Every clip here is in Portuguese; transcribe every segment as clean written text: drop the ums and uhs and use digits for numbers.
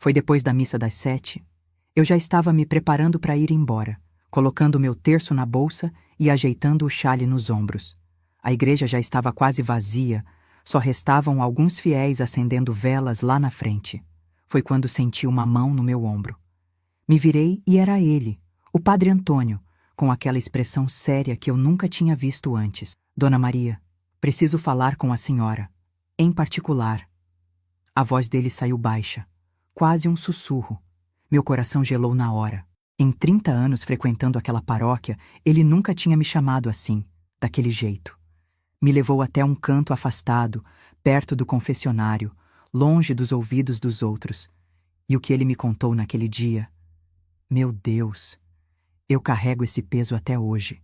Foi depois da missa das 7. Eu já estava me preparando para ir embora, colocando meu terço na bolsa e ajeitando o xale nos ombros. A igreja já estava quase vazia, só restavam alguns fiéis acendendo velas lá na frente. Foi quando senti uma mão no meu ombro. Me virei e era ele, o Padre Antônio, com aquela expressão séria que eu nunca tinha visto antes. Dona Maria, preciso falar com a senhora. Em particular. A voz dele saiu baixa, quase um sussurro. Meu coração gelou na hora. Em 30 anos frequentando aquela paróquia, ele nunca tinha me chamado assim, daquele jeito. Me levou até um canto afastado, perto do confessionário, longe dos ouvidos dos outros. E o que ele me contou naquele dia... Meu Deus! Eu carrego esse peso até hoje.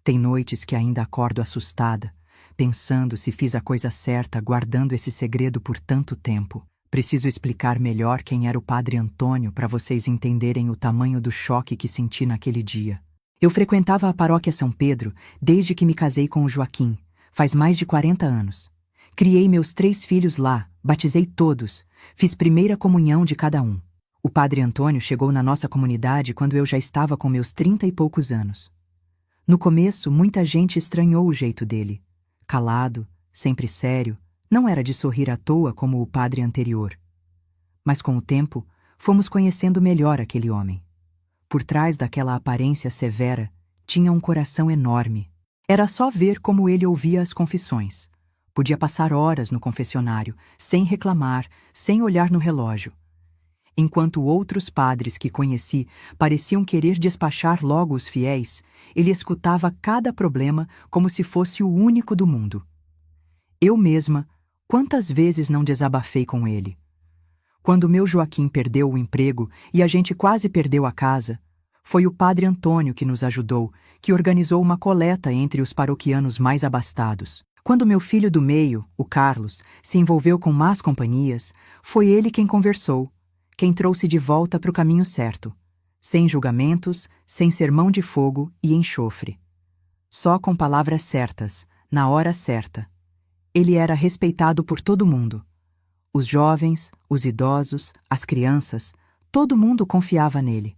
Tem noites que ainda acordo assustada, pensando se fiz a coisa certa guardando esse segredo por tanto tempo. Preciso explicar melhor quem era o Padre Antônio para vocês entenderem o tamanho do choque que senti naquele dia. Eu frequentava a paróquia São Pedro desde que me casei com o Joaquim, faz mais de 40 anos. Criei meus 3 filhos lá, batizei todos, fiz primeira comunhão de cada um. O Padre Antônio chegou na nossa comunidade quando eu já estava com meus 30 e poucos anos. No começo, muita gente estranhou o jeito dele. Calado, sempre sério, não era de sorrir à toa como o padre anterior. Mas com o tempo, fomos conhecendo melhor aquele homem. Por trás daquela aparência severa, tinha um coração enorme. Era só ver como ele ouvia as confissões. Podia passar horas no confessionário, sem reclamar, sem olhar no relógio. Enquanto outros padres que conheci pareciam querer despachar logo os fiéis, ele escutava cada problema como se fosse o único do mundo. Eu mesma, quantas vezes não desabafei com ele? Quando meu Joaquim perdeu o emprego e a gente quase perdeu a casa, foi o Padre Antônio que nos ajudou, que organizou uma coleta entre os paroquianos mais abastados. Quando meu filho do meio, o Carlos, se envolveu com más companhias, foi ele quem conversou, quem trouxe de volta para o caminho certo, sem julgamentos, sem sermão de fogo e enxofre. Só com palavras certas, na hora certa. Ele era respeitado por todo mundo. Os jovens, os idosos, as crianças, todo mundo confiava nele.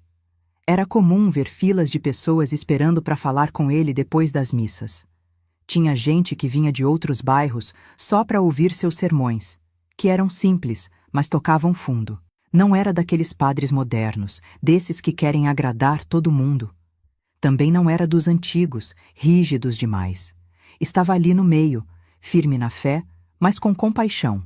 Era comum ver filas de pessoas esperando para falar com ele depois das missas. Tinha gente que vinha de outros bairros só para ouvir seus sermões, que eram simples, mas tocavam fundo. Não era daqueles padres modernos, desses que querem agradar todo mundo. Também não era dos antigos, rígidos demais. Estava ali no meio, firme na fé, mas com compaixão.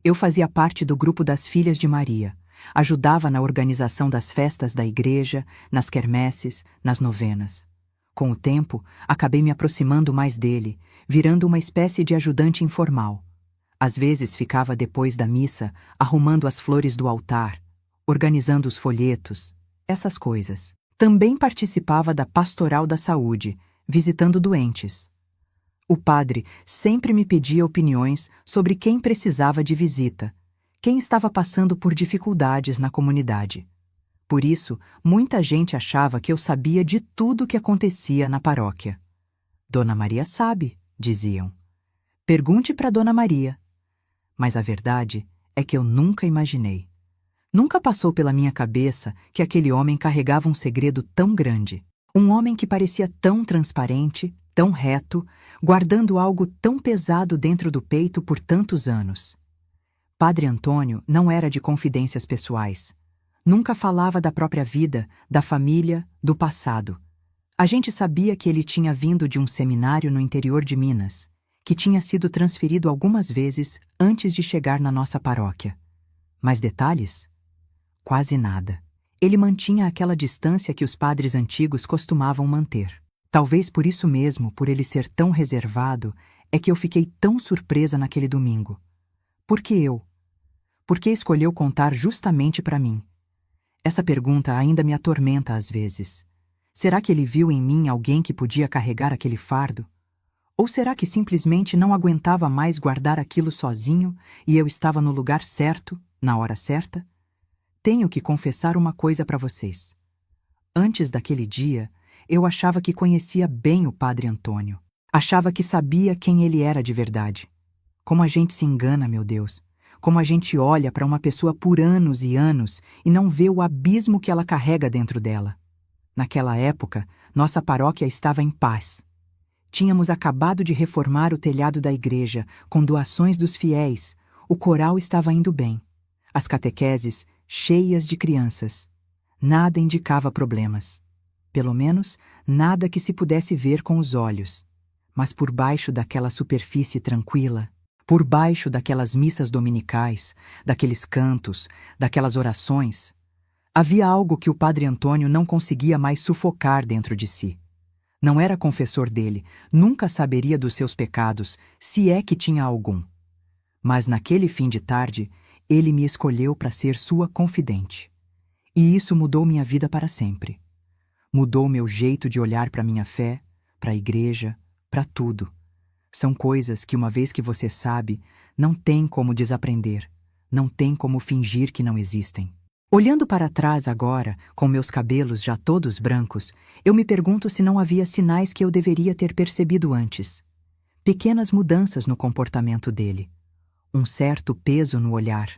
Eu fazia parte do grupo das Filhas de Maria, ajudava na organização das festas da igreja, nas quermesses, nas novenas. Com o tempo, acabei me aproximando mais dele, virando uma espécie de ajudante informal. Às vezes ficava depois da missa, arrumando as flores do altar, organizando os folhetos, essas coisas. Também participava da pastoral da saúde, visitando doentes. O padre sempre me pedia opiniões sobre quem precisava de visita, quem estava passando por dificuldades na comunidade. Por isso, muita gente achava que eu sabia de tudo o que acontecia na paróquia. Dona Maria sabe, diziam. Pergunte para Dona Maria. Mas a verdade é que eu nunca imaginei. Nunca passou pela minha cabeça que aquele homem carregava um segredo tão grande. Um homem que parecia tão transparente, tão reto, guardando algo tão pesado dentro do peito por tantos anos. Padre Antônio não era de confidências pessoais. Nunca falava da própria vida, da família, do passado. A gente sabia que ele tinha vindo de um seminário no interior de Minas, que tinha sido transferido algumas vezes antes de chegar na nossa paróquia. Mas detalhes? Quase nada. Ele mantinha aquela distância que os padres antigos costumavam manter. Talvez por isso mesmo, por ele ser tão reservado, é que eu fiquei tão surpresa naquele domingo. Por que eu? Por que escolheu contar justamente para mim? Essa pergunta ainda me atormenta às vezes. Será que ele viu em mim alguém que podia carregar aquele fardo? Ou será que simplesmente não aguentava mais guardar aquilo sozinho e eu estava no lugar certo, na hora certa? Tenho que confessar uma coisa para vocês. Antes daquele dia, eu achava que conhecia bem o Padre Antônio. Achava que sabia quem ele era de verdade. Como a gente se engana, meu Deus. como a gente olha para uma pessoa por anos e anos e não vê o abismo que ela carrega dentro dela. Naquela época, nossa paróquia estava em paz. Tínhamos acabado de reformar o telhado da igreja, com doações dos fiéis. O coral estava indo bem. As catequeses cheias de crianças. Nada indicava problemas. Pelo menos, nada que se pudesse ver com os olhos. Mas por baixo daquela superfície tranquila, por baixo daquelas missas dominicais, daqueles cantos, daquelas orações, havia algo que o padre Antônio não conseguia mais sufocar dentro de si. Não era confessor dele, nunca saberia dos seus pecados, se é que tinha algum. Mas naquele fim de tarde, ele me escolheu para ser sua confidente. E isso mudou minha vida para sempre. Mudou meu jeito de olhar para minha fé, para a igreja, para tudo. São coisas que, uma vez que você sabe, não tem como desaprender, não tem como fingir que não existem. Olhando para trás agora, com meus cabelos já todos brancos, eu me pergunto se não havia sinais que eu deveria ter percebido antes. Pequenas mudanças no comportamento dele. Um certo peso no olhar.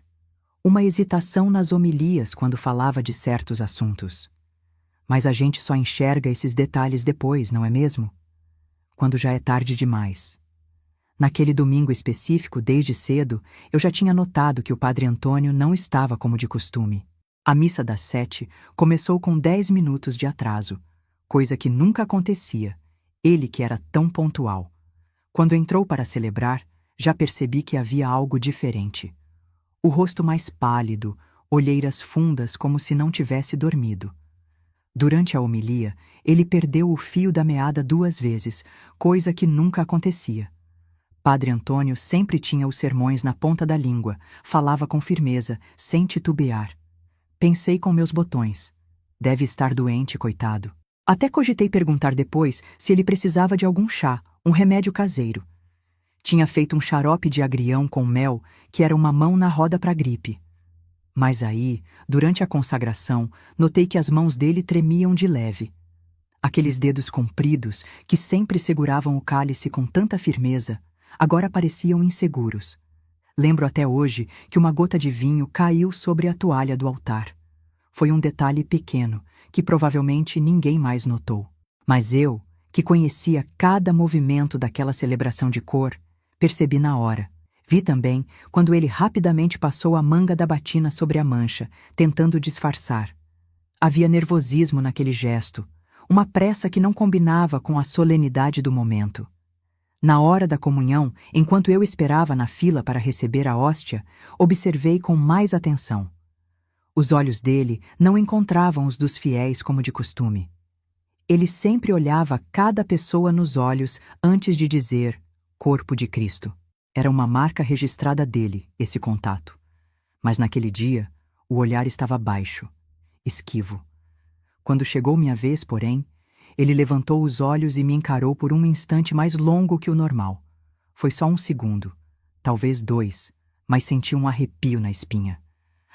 Uma hesitação nas homilias quando falava de certos assuntos. Mas a gente só enxerga esses detalhes depois, não é mesmo? Quando já é tarde demais. Naquele domingo específico, desde cedo, eu já tinha notado que o padre Antônio não estava como de costume. A missa das 7 começou com 10 minutos de atraso, coisa que nunca acontecia, ele que era tão pontual. Quando entrou para celebrar, já percebi que havia algo diferente. O rosto mais pálido, olheiras fundas como se não tivesse dormido. Durante a homilia, ele perdeu o fio da meada 2 vezes, coisa que nunca acontecia. Padre Antônio sempre tinha os sermões na ponta da língua, falava com firmeza, sem titubear. Pensei com meus botões. Deve estar doente, coitado. Até cogitei perguntar depois se ele precisava de algum chá, um remédio caseiro. Tinha feito um xarope de agrião com mel, que era uma mão na roda para gripe. Mas aí, durante a consagração, notei que as mãos dele tremiam de leve. Aqueles dedos compridos, que sempre seguravam o cálice com tanta firmeza, agora pareciam inseguros. Lembro até hoje que uma gota de vinho caiu sobre a toalha do altar. Foi um detalhe pequeno, que provavelmente ninguém mais notou. Mas eu, que conhecia cada movimento daquela celebração de cor, percebi na hora. Vi também quando ele rapidamente passou a manga da batina sobre a mancha, tentando disfarçar. Havia nervosismo naquele gesto, uma pressa que não combinava com a solenidade do momento. Na hora da comunhão, enquanto eu esperava na fila para receber a hóstia, observei com mais atenção. Os olhos dele não encontravam os dos fiéis como de costume. Ele sempre olhava cada pessoa nos olhos antes de dizer corpo de Cristo. Era uma marca registrada dele, esse contato. Mas naquele dia, o olhar estava baixo, esquivo. Quando chegou minha vez, porém, ele levantou os olhos e me encarou por um instante mais longo que o normal. Foi só 1 segundo, talvez 2, mas senti um arrepio na espinha.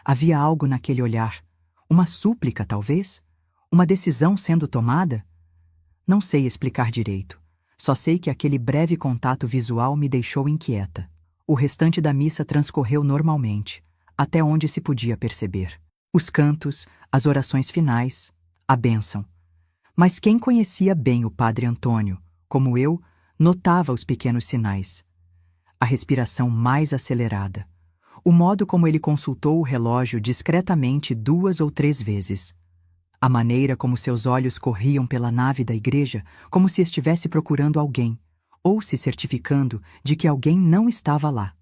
Havia algo naquele olhar, uma súplica, talvez? Uma decisão sendo tomada? Não sei explicar direito. Só sei que aquele breve contato visual me deixou inquieta. O restante da missa transcorreu normalmente, até onde se podia perceber. Os cantos, as orações finais, a bênção. Mas quem conhecia bem o padre Antônio, como eu, notava os pequenos sinais. A respiração mais acelerada. O modo como ele consultou o relógio discretamente 2 ou 3 vezes. A maneira como seus olhos corriam pela nave da igreja, como se estivesse procurando alguém, ou se certificando de que alguém não estava lá.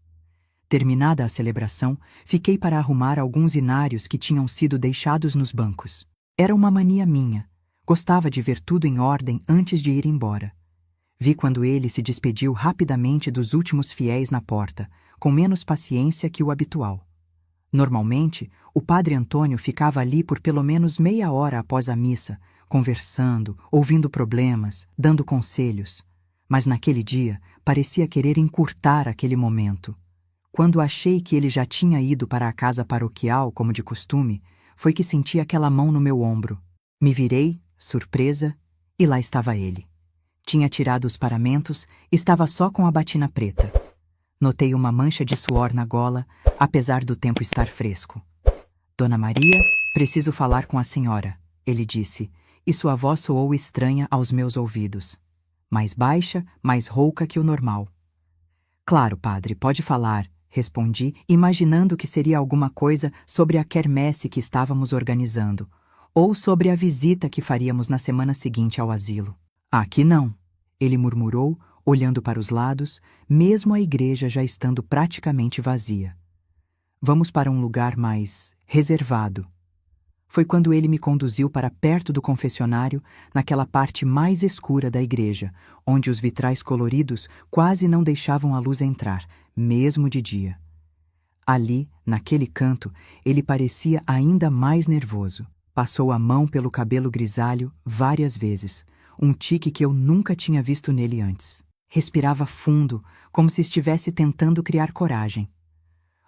Terminada a celebração, fiquei para arrumar alguns inários que tinham sido deixados nos bancos. Era uma mania minha. Gostava de ver tudo em ordem antes de ir embora. Vi quando ele se despediu rapidamente dos últimos fiéis na porta, com menos paciência que o habitual. Normalmente, o padre Antônio ficava ali por pelo menos meia hora após a missa, conversando, ouvindo problemas, dando conselhos. Mas naquele dia, parecia querer encurtar aquele momento. Quando achei que ele já tinha ido para a casa paroquial, como de costume, foi que senti aquela mão no meu ombro. Me virei, surpresa, e lá estava ele. Tinha tirado os paramentos, estava só com a batina preta. Notei uma mancha de suor na gola, apesar do tempo estar fresco. Dona Maria, preciso falar com a senhora, ele disse, e sua voz soou estranha aos meus ouvidos. Mais baixa, mais rouca que o normal. Claro, padre, pode falar, respondi, imaginando que seria alguma coisa sobre a quermesse que estávamos organizando, ou sobre a visita que faríamos na semana seguinte ao asilo. Aqui não, ele murmurou, olhando para os lados, mesmo a igreja já estando praticamente vazia. Vamos para um lugar mais reservado. Foi quando ele me conduziu para perto do confessionário, naquela parte mais escura da igreja, onde os vitrais coloridos quase não deixavam a luz entrar, mesmo de dia. Ali, naquele canto, ele parecia ainda mais nervoso. Passou a mão pelo cabelo grisalho várias vezes, um tique que eu nunca tinha visto nele antes. Respirava fundo, como se estivesse tentando criar coragem.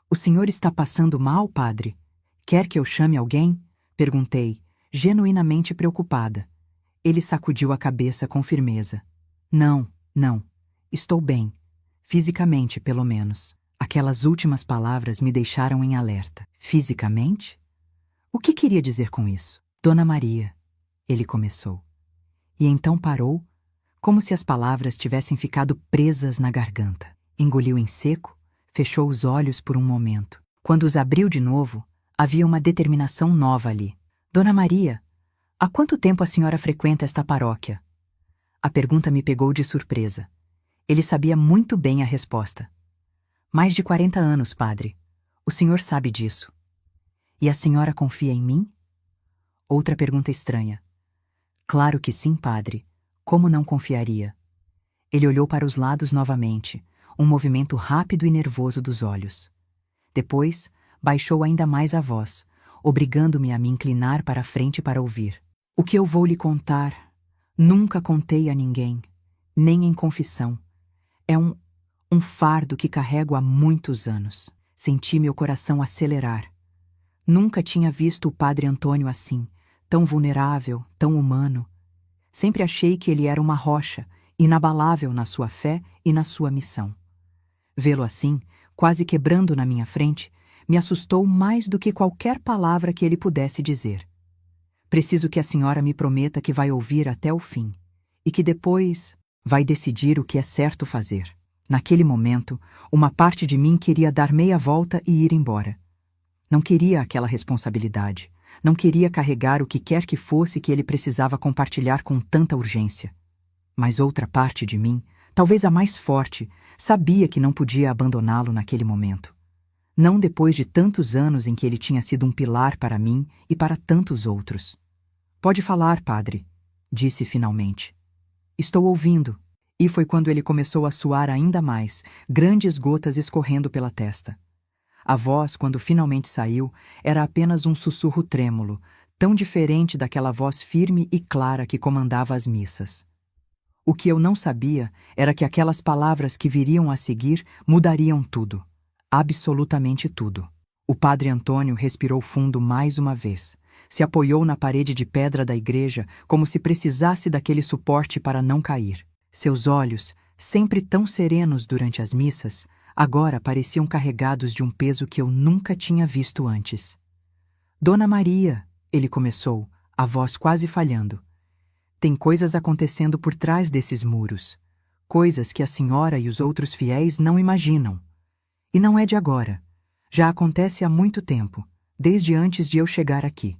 O senhor está passando mal, padre? Quer que eu chame alguém? Perguntei, genuinamente preocupada. Ele sacudiu a cabeça com firmeza. Não, não. Estou bem. Fisicamente, pelo menos. Aquelas últimas palavras me deixaram em alerta. Fisicamente? O que queria dizer com isso? Dona Maria, ele começou. E então parou, como se as palavras tivessem ficado presas na garganta. Engoliu em seco, fechou os olhos por um momento. Quando os abriu de novo, havia uma determinação nova ali. Dona Maria, há quanto tempo a senhora frequenta esta paróquia? A pergunta me pegou de surpresa. Ele sabia muito bem a resposta. Mais de 40 anos, padre. O senhor sabe disso. E a senhora confia em mim? Outra pergunta estranha. Claro que sim, padre. Como não confiaria? Ele olhou para os lados novamente, um movimento rápido e nervoso dos olhos. Depois, baixou ainda mais a voz, obrigando-me a me inclinar para a frente para ouvir. O que eu vou lhe contar, nunca contei a ninguém, nem em confissão. É um fardo que carrego há muitos anos. Senti meu coração acelerar. Nunca tinha visto o padre Antônio assim, tão vulnerável, tão humano. Sempre achei que ele era uma rocha, inabalável na sua fé e na sua missão. Vê-lo assim, quase quebrando na minha frente, me assustou mais do que qualquer palavra que ele pudesse dizer. Preciso que a senhora me prometa que vai ouvir até o fim, e que depois vai decidir o que é certo fazer. Naquele momento, uma parte de mim queria dar meia volta e ir embora. Não queria aquela responsabilidade. Não queria carregar o que quer que fosse que ele precisava compartilhar com tanta urgência. Mas outra parte de mim, talvez a mais forte, sabia que não podia abandoná-lo naquele momento. Não depois de tantos anos em que ele tinha sido um pilar para mim e para tantos outros. Pode falar, padre, disse finalmente. Estou ouvindo. E foi quando ele começou a suar ainda mais, grandes gotas escorrendo pela testa. A voz, quando finalmente saiu, era apenas um sussurro trêmulo, tão diferente daquela voz firme e clara que comandava as missas. O que eu não sabia era que aquelas palavras que viriam a seguir mudariam tudo. Absolutamente tudo. O padre Antônio respirou fundo mais uma vez. Se apoiou na parede de pedra da igreja como se precisasse daquele suporte para não cair. Seus olhos, sempre tão serenos durante as missas, agora pareciam carregados de um peso que eu nunca tinha visto antes. Dona Maria, ele começou, a voz quase falhando. Tem coisas acontecendo por trás desses muros. Coisas que a senhora e os outros fiéis não imaginam. E não é de agora. Já acontece há muito tempo, desde antes de eu chegar aqui.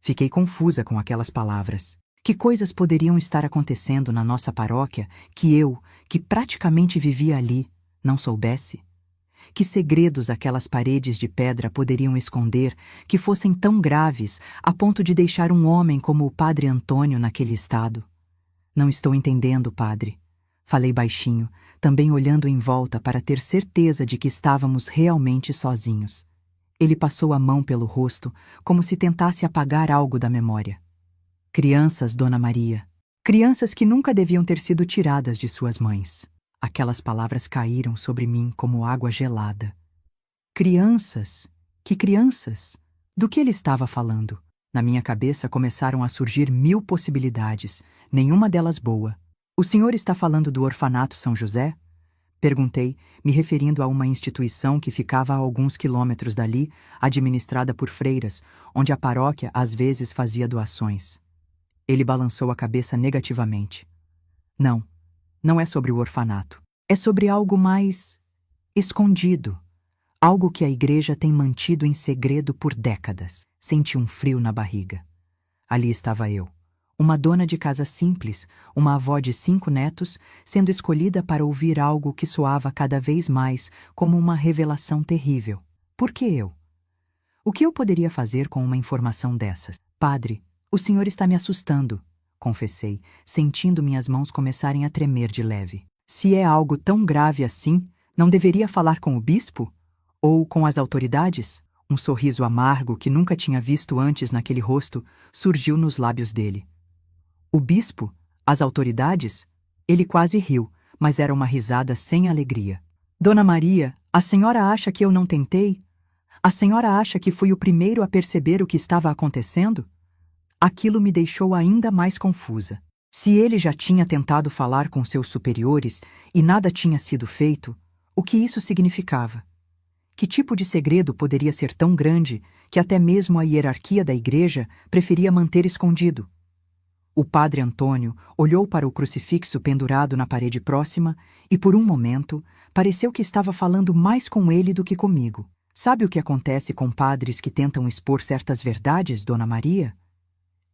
Fiquei confusa com aquelas palavras. Que coisas poderiam estar acontecendo na nossa paróquia que eu, que praticamente vivia ali, não soubesse? Que segredos aquelas paredes de pedra poderiam esconder que fossem tão graves a ponto de deixar um homem como o padre Antônio naquele estado? Não estou entendendo, padre. Falei baixinho, também olhando em volta para ter certeza de que estávamos realmente sozinhos. Ele passou a mão pelo rosto, como se tentasse apagar algo da memória. Crianças, Dona Maria. Crianças que nunca deviam ter sido tiradas de suas mães. Aquelas palavras caíram sobre mim como água gelada. Crianças? Que crianças? Do que ele estava falando? Na minha cabeça começaram a surgir 1000 possibilidades, nenhuma delas boa. O senhor está falando do orfanato São José? Perguntei, me referindo a uma instituição que ficava a alguns quilômetros dali, administrada por freiras, onde a paróquia às vezes fazia doações. Ele balançou a cabeça negativamente. Não, não é sobre o orfanato. É sobre algo mais escondido. Algo que a igreja tem mantido em segredo por décadas. Senti um frio na barriga. Ali estava eu, uma dona de casa simples, uma avó de 5 netos, sendo escolhida para ouvir algo que soava cada vez mais como uma revelação terrível. Por que eu? O que eu poderia fazer com uma informação dessas? Padre, o senhor está me assustando, confessei, sentindo minhas mãos começarem a tremer de leve. Se é algo tão grave assim, não deveria falar com o bispo? Ou com as autoridades? Um sorriso amargo que nunca tinha visto antes naquele rosto surgiu nos lábios dele. O bispo? As autoridades? Ele quase riu, mas era uma risada sem alegria. Dona Maria, a senhora acha que eu não tentei? A senhora acha que fui o primeiro a perceber o que estava acontecendo? Aquilo me deixou ainda mais confusa. Se ele já tinha tentado falar com seus superiores e nada tinha sido feito, o que isso significava? Que tipo de segredo poderia ser tão grande que até mesmo a hierarquia da igreja preferia manter escondido? O padre Antônio olhou para o crucifixo pendurado na parede próxima e, por um momento, pareceu que estava falando mais com ele do que comigo. Sabe o que acontece com padres que tentam expor certas verdades, Dona Maria?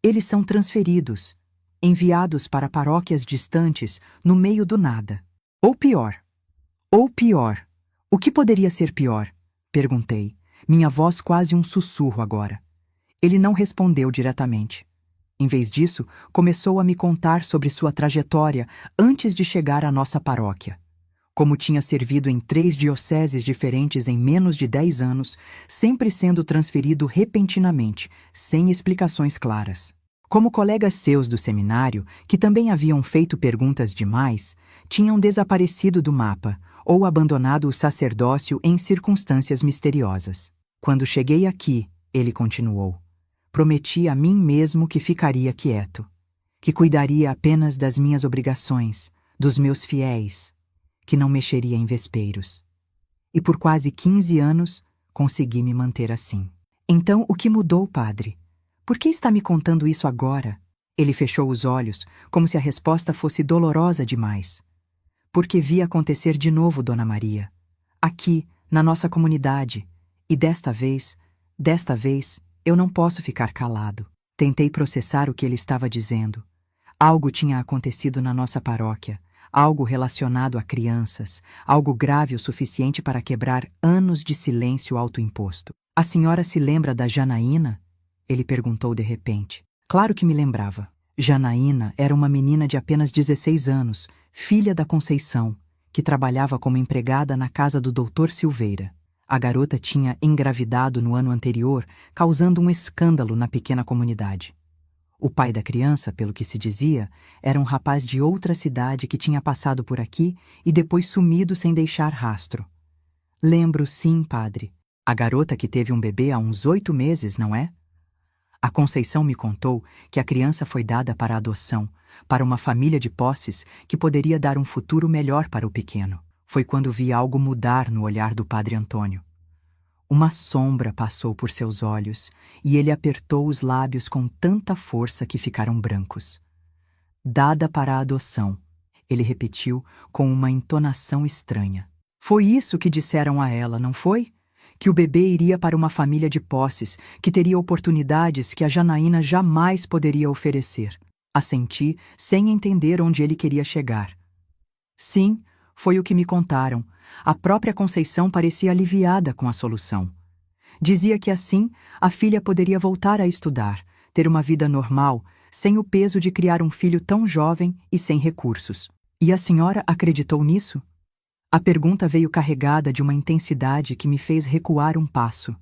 Eles são transferidos, enviados para paróquias distantes no meio do nada. Ou pior. O que poderia ser pior? Perguntei, minha voz quase um sussurro agora. Ele não respondeu diretamente. Em vez disso, começou a me contar sobre sua trajetória antes de chegar à nossa paróquia. Como tinha servido em 3 dioceses diferentes em menos de 10 anos, sempre sendo transferido repentinamente, sem explicações claras. Como colegas seus do seminário, que também haviam feito perguntas demais, tinham desaparecido do mapa ou abandonado o sacerdócio em circunstâncias misteriosas. Quando cheguei aqui, ele continuou, prometi a mim mesmo que ficaria quieto, que cuidaria apenas das minhas obrigações, dos meus fiéis, que não mexeria em vespeiros. E por quase 15 anos, consegui me manter assim. Então, o que mudou, padre? Por que está me contando isso agora? Ele fechou os olhos, como se a resposta fosse dolorosa demais. Porque vi acontecer de novo, Dona Maria. Aqui, na nossa comunidade. E desta vez, eu não posso ficar calado. Tentei processar o que ele estava dizendo. Algo tinha acontecido na nossa paróquia, algo relacionado a crianças, algo grave o suficiente para quebrar anos de silêncio autoimposto. A senhora se lembra da Janaína? Ele perguntou de repente. Claro que me lembrava. Janaína era uma menina de apenas 16 anos, filha da Conceição, que trabalhava como empregada na casa do Dr. Silveira. A garota tinha engravidado no ano anterior, causando um escândalo na pequena comunidade. O pai da criança, pelo que se dizia, era um rapaz de outra cidade que tinha passado por aqui e depois sumido sem deixar rastro. Lembro, sim, padre. A garota que teve um bebê há uns 8 meses, não é? A Conceição me contou que a criança foi dada para adoção, para uma família de posses que poderia dar um futuro melhor para o pequeno. Foi quando vi algo mudar no olhar do padre Antônio. Uma sombra passou por seus olhos e ele apertou os lábios com tanta força que ficaram brancos. Dada para a adoção, ele repetiu com uma entonação estranha. Foi isso que disseram a ela, não foi? Que o bebê iria para uma família de posses, que teria oportunidades que a Janaína jamais poderia oferecer. Assenti, sem entender onde ele queria chegar. Sim, foi o que me contaram. A própria Conceição parecia aliviada com a solução. Dizia que assim a filha poderia voltar a estudar, ter uma vida normal, sem o peso de criar um filho tão jovem e sem recursos. E a senhora acreditou nisso? A pergunta veio carregada de uma intensidade que me fez recuar um passo.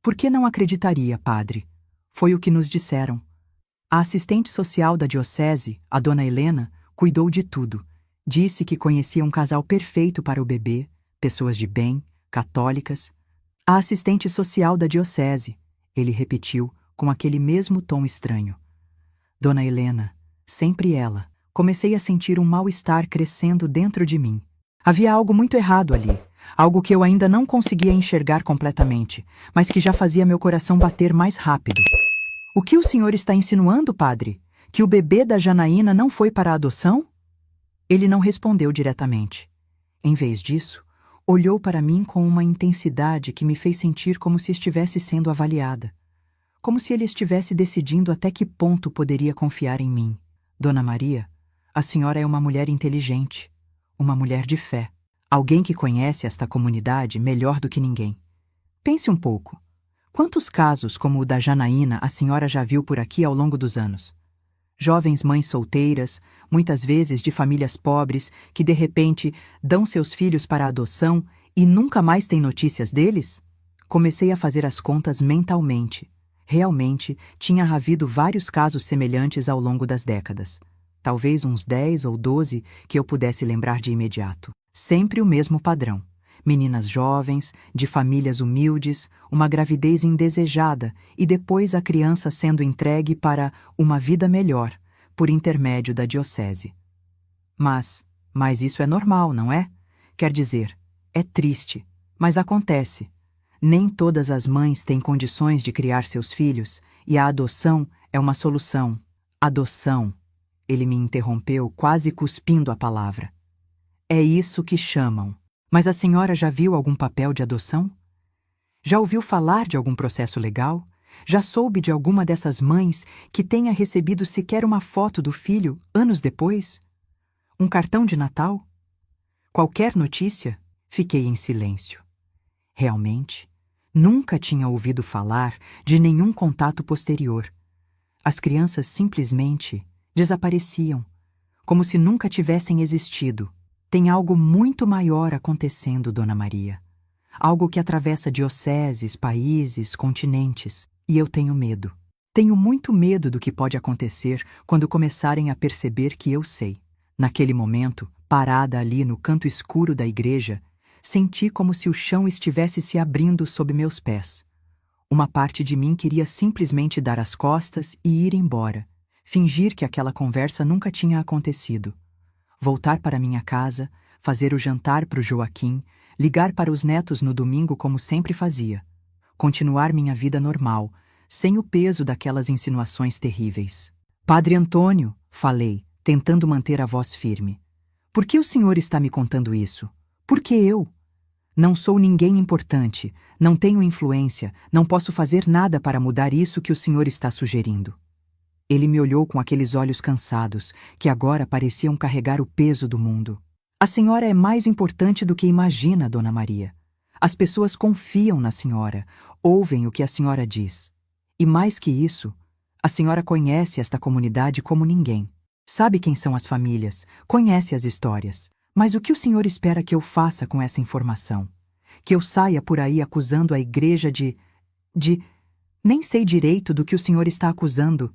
Por que não acreditaria, padre? Foi o que nos disseram. A assistente social da diocese, a dona Helena, cuidou de tudo. Disse que conhecia um casal perfeito para o bebê, pessoas de bem, católicas. A assistente social da diocese, ele repetiu com aquele mesmo tom estranho. Dona Helena, sempre ela. Comecei a sentir um mal-estar crescendo dentro de mim. Havia algo muito errado ali, algo que eu ainda não conseguia enxergar completamente, mas que já fazia meu coração bater mais rápido. O que o senhor está insinuando, padre? Que o bebê da Janaína não foi para a adoção? Ele não respondeu diretamente. Em vez disso, olhou para mim com uma intensidade que me fez sentir como se estivesse sendo avaliada. Como se ele estivesse decidindo até que ponto poderia confiar em mim. Dona Maria, a senhora é uma mulher inteligente, uma mulher de fé, alguém que conhece esta comunidade melhor do que ninguém. Pense um pouco. Quantos casos como o da Janaína a senhora já viu por aqui ao longo dos anos? Jovens mães solteiras, muitas vezes de famílias pobres, que de repente dão seus filhos para adoção e nunca mais têm notícias deles? Comecei a fazer as contas mentalmente. Realmente, tinha havido vários casos semelhantes ao longo das décadas. Talvez uns 10 ou 12 que eu pudesse lembrar de imediato. Sempre o mesmo padrão. Meninas jovens, de famílias humildes, uma gravidez indesejada e depois a criança sendo entregue para uma vida melhor, por intermédio da diocese. Mas isso é normal, não é? Quer dizer, é triste, mas acontece. Nem todas as mães têm condições de criar seus filhos e a adoção é uma solução. Adoção. Ele me interrompeu, quase cuspindo a palavra. É isso que chamam. Mas a senhora já viu algum papel de adoção? Já ouviu falar de algum processo legal? Já soube de alguma dessas mães que tenha recebido sequer uma foto do filho anos depois? Um cartão de Natal? Qualquer notícia? Fiquei em silêncio. Realmente, nunca tinha ouvido falar de nenhum contato posterior. As crianças simplesmente desapareciam, como se nunca tivessem existido. Tem algo muito maior acontecendo, Dona Maria. Algo que atravessa dioceses, países, continentes. E eu tenho medo. Tenho muito medo do que pode acontecer quando começarem a perceber que eu sei. Naquele momento, parada ali no canto escuro da igreja, senti como se o chão estivesse se abrindo sob meus pés. Uma parte de mim queria simplesmente dar as costas e ir embora, fingir que aquela conversa nunca tinha acontecido. Voltar para minha casa, fazer o jantar para o Joaquim, ligar para os netos no domingo como sempre fazia. Continuar minha vida normal, sem o peso daquelas insinuações terríveis. Padre Antônio, falei, tentando manter a voz firme. Por que o senhor está me contando isso? Por que eu? Não sou ninguém importante, não tenho influência, não posso fazer nada para mudar isso que o senhor está sugerindo. Ele me olhou com aqueles olhos cansados, que agora pareciam carregar o peso do mundo. A senhora é mais importante do que imagina, Dona Maria. As pessoas confiam na senhora, ouvem o que a senhora diz. E mais que isso, a senhora conhece esta comunidade como ninguém. Sabe quem são as famílias, conhece as histórias. Mas o que o senhor espera que eu faça com essa informação? Que eu saia por aí acusando a igreja de... Nem sei direito do que o senhor está acusando.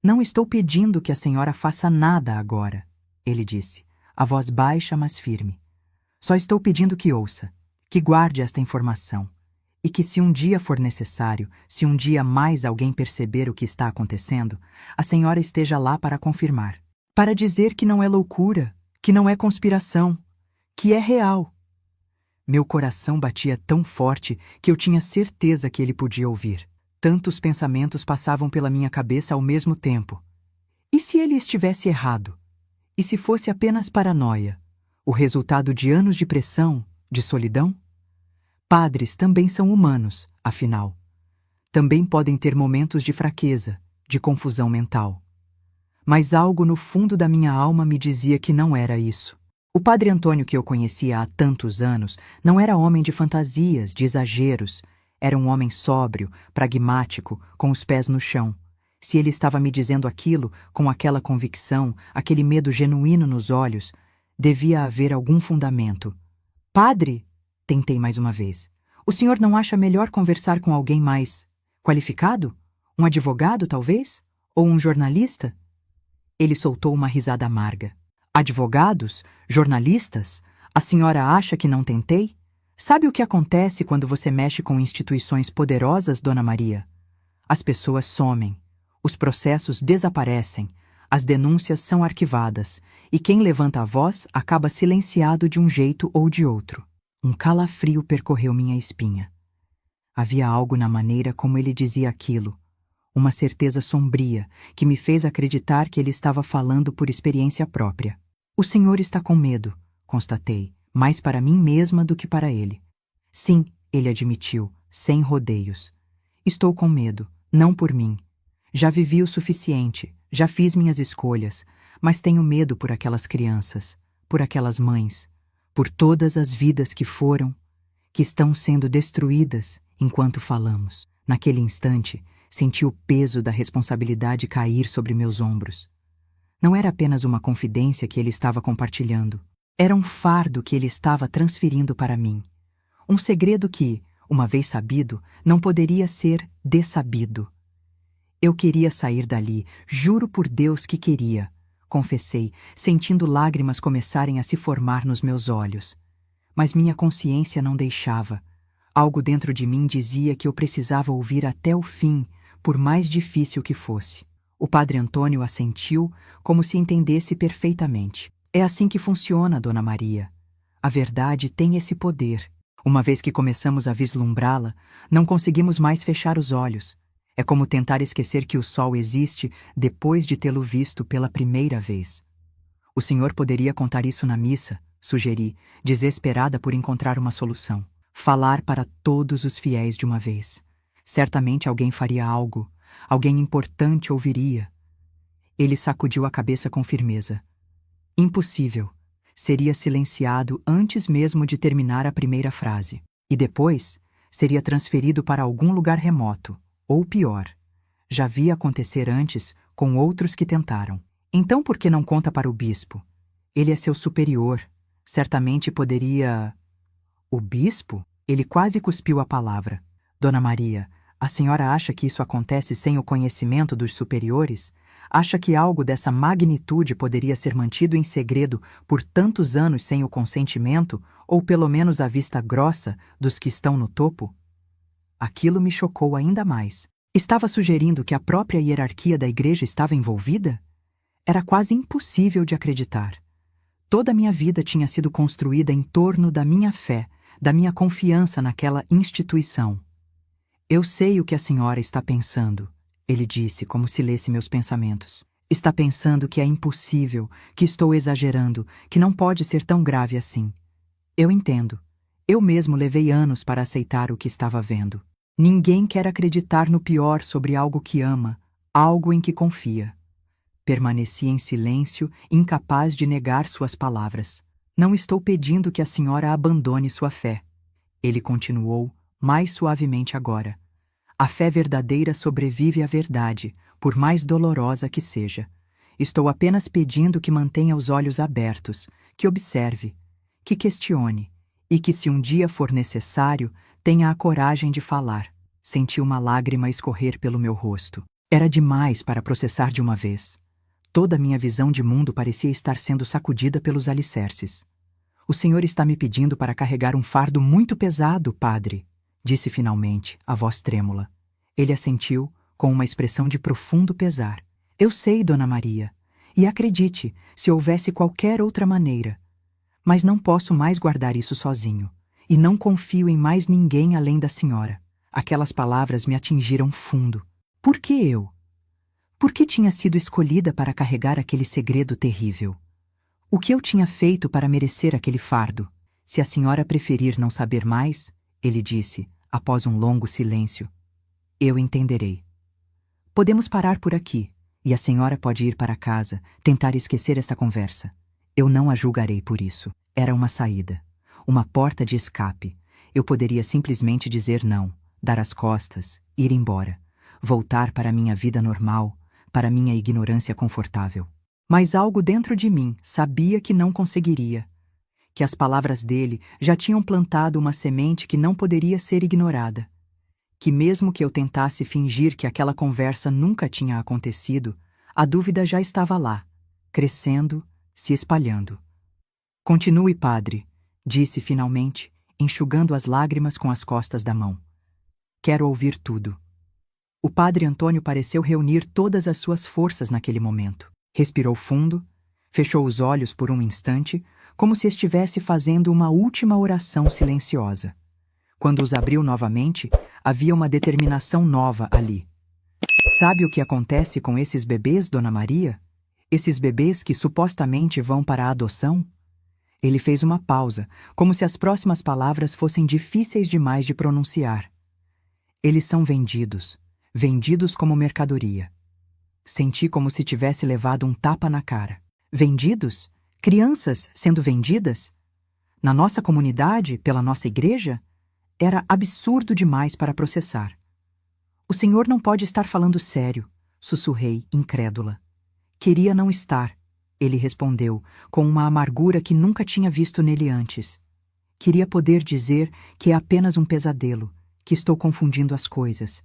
Não estou pedindo que a senhora faça nada agora, ele disse, a voz baixa mas firme. Só estou pedindo que ouça, que guarde esta informação, e que se um dia for necessário, se um dia mais alguém perceber o que está acontecendo, a senhora esteja lá para confirmar, para dizer que não é loucura, que não é conspiração, que é real. Meu coração batia tão forte que eu tinha certeza que ele podia ouvir. Tantos pensamentos passavam pela minha cabeça ao mesmo tempo. E se ele estivesse errado? E se fosse apenas paranoia? O resultado de anos de pressão, de solidão? Padres também são humanos, afinal. Também podem ter momentos de fraqueza, de confusão mental. Mas algo no fundo da minha alma me dizia que não era isso. O Padre Antônio que eu conhecia há tantos anos não era homem de fantasias, de exageros. Era um homem sóbrio, pragmático, com os pés no chão. Se ele estava me dizendo aquilo, com aquela convicção, aquele medo genuíno nos olhos, devia haver algum fundamento. Padre, tentei mais uma vez. O senhor não acha melhor conversar com alguém mais qualificado? Um advogado, talvez? Ou um jornalista? Ele soltou uma risada amarga. Advogados? Jornalistas? A senhora acha que não tentei? Sabe o que acontece quando você mexe com instituições poderosas, Dona Maria? As pessoas somem, os processos desaparecem, As denúncias são arquivadas, e quem levanta a voz acaba silenciado de um jeito ou de outro. Um calafrio percorreu minha espinha. Havia algo na maneira como ele dizia aquilo, uma certeza sombria que me fez acreditar que ele estava falando por experiência própria. O senhor está com medo, constatei, mais para mim mesma do que para ele. Sim, ele admitiu, sem rodeios. Estou com medo, não por mim. Já vivi o suficiente, já fiz minhas escolhas, mas tenho medo por aquelas crianças, por aquelas mães, por todas as vidas que foram, que estão sendo destruídas enquanto falamos. Naquele instante, senti o peso da responsabilidade cair sobre meus ombros. Não era apenas uma confidência que ele estava compartilhando. Era um fardo que ele estava transferindo para mim. Um segredo que, uma vez sabido, não poderia ser dessabido. Eu queria sair dali, juro por Deus que queria, confessei, sentindo lágrimas começarem a se formar nos meus olhos. Mas minha consciência não deixava. Algo dentro de mim dizia que eu precisava ouvir até o fim, por mais difícil que fosse. O padre Antônio assentiu, como se entendesse perfeitamente. É assim que funciona, Dona Maria. A verdade tem esse poder. Uma vez que começamos a vislumbrá-la, não conseguimos mais fechar os olhos. É como tentar esquecer que o sol existe depois de tê-lo visto pela primeira vez. O senhor poderia contar isso na missa, sugeri, desesperada por encontrar uma solução. Falar para todos os fiéis de uma vez. Certamente alguém faria algo. Alguém importante ouviria. Ele sacudiu a cabeça com firmeza. Impossível. Seria silenciado antes mesmo de terminar a primeira frase. E depois, seria transferido para algum lugar remoto. Ou pior, já via acontecer antes com outros que tentaram. Então por que não conta para o bispo? Ele é seu superior. Certamente poderia... O bispo? Ele quase cuspiu a palavra. Dona Maria, a senhora acha que isso acontece sem o conhecimento dos superiores? Acha que algo dessa magnitude poderia ser mantido em segredo por tantos anos sem o consentimento, ou pelo menos à vista grossa, dos que estão no topo? Aquilo me chocou ainda mais. Estava sugerindo que a própria hierarquia da igreja estava envolvida? Era quase impossível de acreditar. Toda a minha vida tinha sido construída em torno da minha fé, da minha confiança naquela instituição. Eu sei o que a senhora está pensando, ele disse, como se lesse meus pensamentos. Está pensando que é impossível, que estou exagerando, que não pode ser tão grave assim. Eu entendo. Eu mesmo levei anos para aceitar o que estava vendo. Ninguém quer acreditar no pior sobre algo que ama, algo em que confia. Permaneci em silêncio, incapaz de negar suas palavras. Não estou pedindo que a senhora abandone sua fé. Ele continuou, mais suavemente agora. A fé verdadeira sobrevive à verdade, por mais dolorosa que seja. Estou apenas pedindo que mantenha os olhos abertos, que observe, que questione, e que, se um dia for necessário, tenha a coragem de falar. Senti uma lágrima escorrer pelo meu rosto. Era demais para processar de uma vez. Toda a minha visão de mundo parecia estar sendo sacudida pelos alicerces. O senhor está me pedindo para carregar um fardo muito pesado, padre, disse finalmente, a voz trêmula. Ele assentiu, com uma expressão de profundo pesar. Eu sei, Dona Maria, e acredite, se houvesse qualquer outra maneira. Mas não posso mais guardar isso sozinho, e não confio em mais ninguém além da senhora. Aquelas palavras me atingiram fundo. Por que eu? Por que tinha sido escolhida para carregar aquele segredo terrível? O que eu tinha feito para merecer aquele fardo? Se a senhora preferir não saber mais, ele disse, após um longo silêncio, eu entenderei. Podemos parar por aqui, e a senhora pode ir para casa, tentar esquecer esta conversa. Eu não a julgarei por isso. Era uma saída, uma porta de escape. Eu poderia simplesmente dizer não, dar as costas, ir embora, voltar para a minha vida normal, para minha ignorância confortável. Mas algo dentro de mim sabia que não conseguiria, que as palavras dele já tinham plantado uma semente que não poderia ser ignorada, que mesmo que eu tentasse fingir que aquela conversa nunca tinha acontecido, a dúvida já estava lá, crescendo, se espalhando. Continue, padre, disse finalmente, enxugando as lágrimas com as costas da mão. Quero ouvir tudo. O padre Antônio pareceu reunir todas as suas forças naquele momento. Respirou fundo, fechou os olhos por um instante, como se estivesse fazendo uma última oração silenciosa. Quando os abriu novamente, havia uma determinação nova ali. Sabe o que acontece com esses bebês, Dona Maria? Esses bebês que supostamente vão para a adoção? Ele fez uma pausa, como se as próximas palavras fossem difíceis demais de pronunciar. Eles são vendidos, vendidos como mercadoria. Senti como se tivesse levado um tapa na cara. Vendidos? Crianças sendo vendidas? Na nossa comunidade, pela nossa igreja? Era absurdo demais para processar. O senhor não pode estar falando sério, sussurrei, incrédula. Queria não estar, ele respondeu, com uma amargura que nunca tinha visto nele antes. Queria poder dizer que é apenas um pesadelo, que estou confundindo as coisas.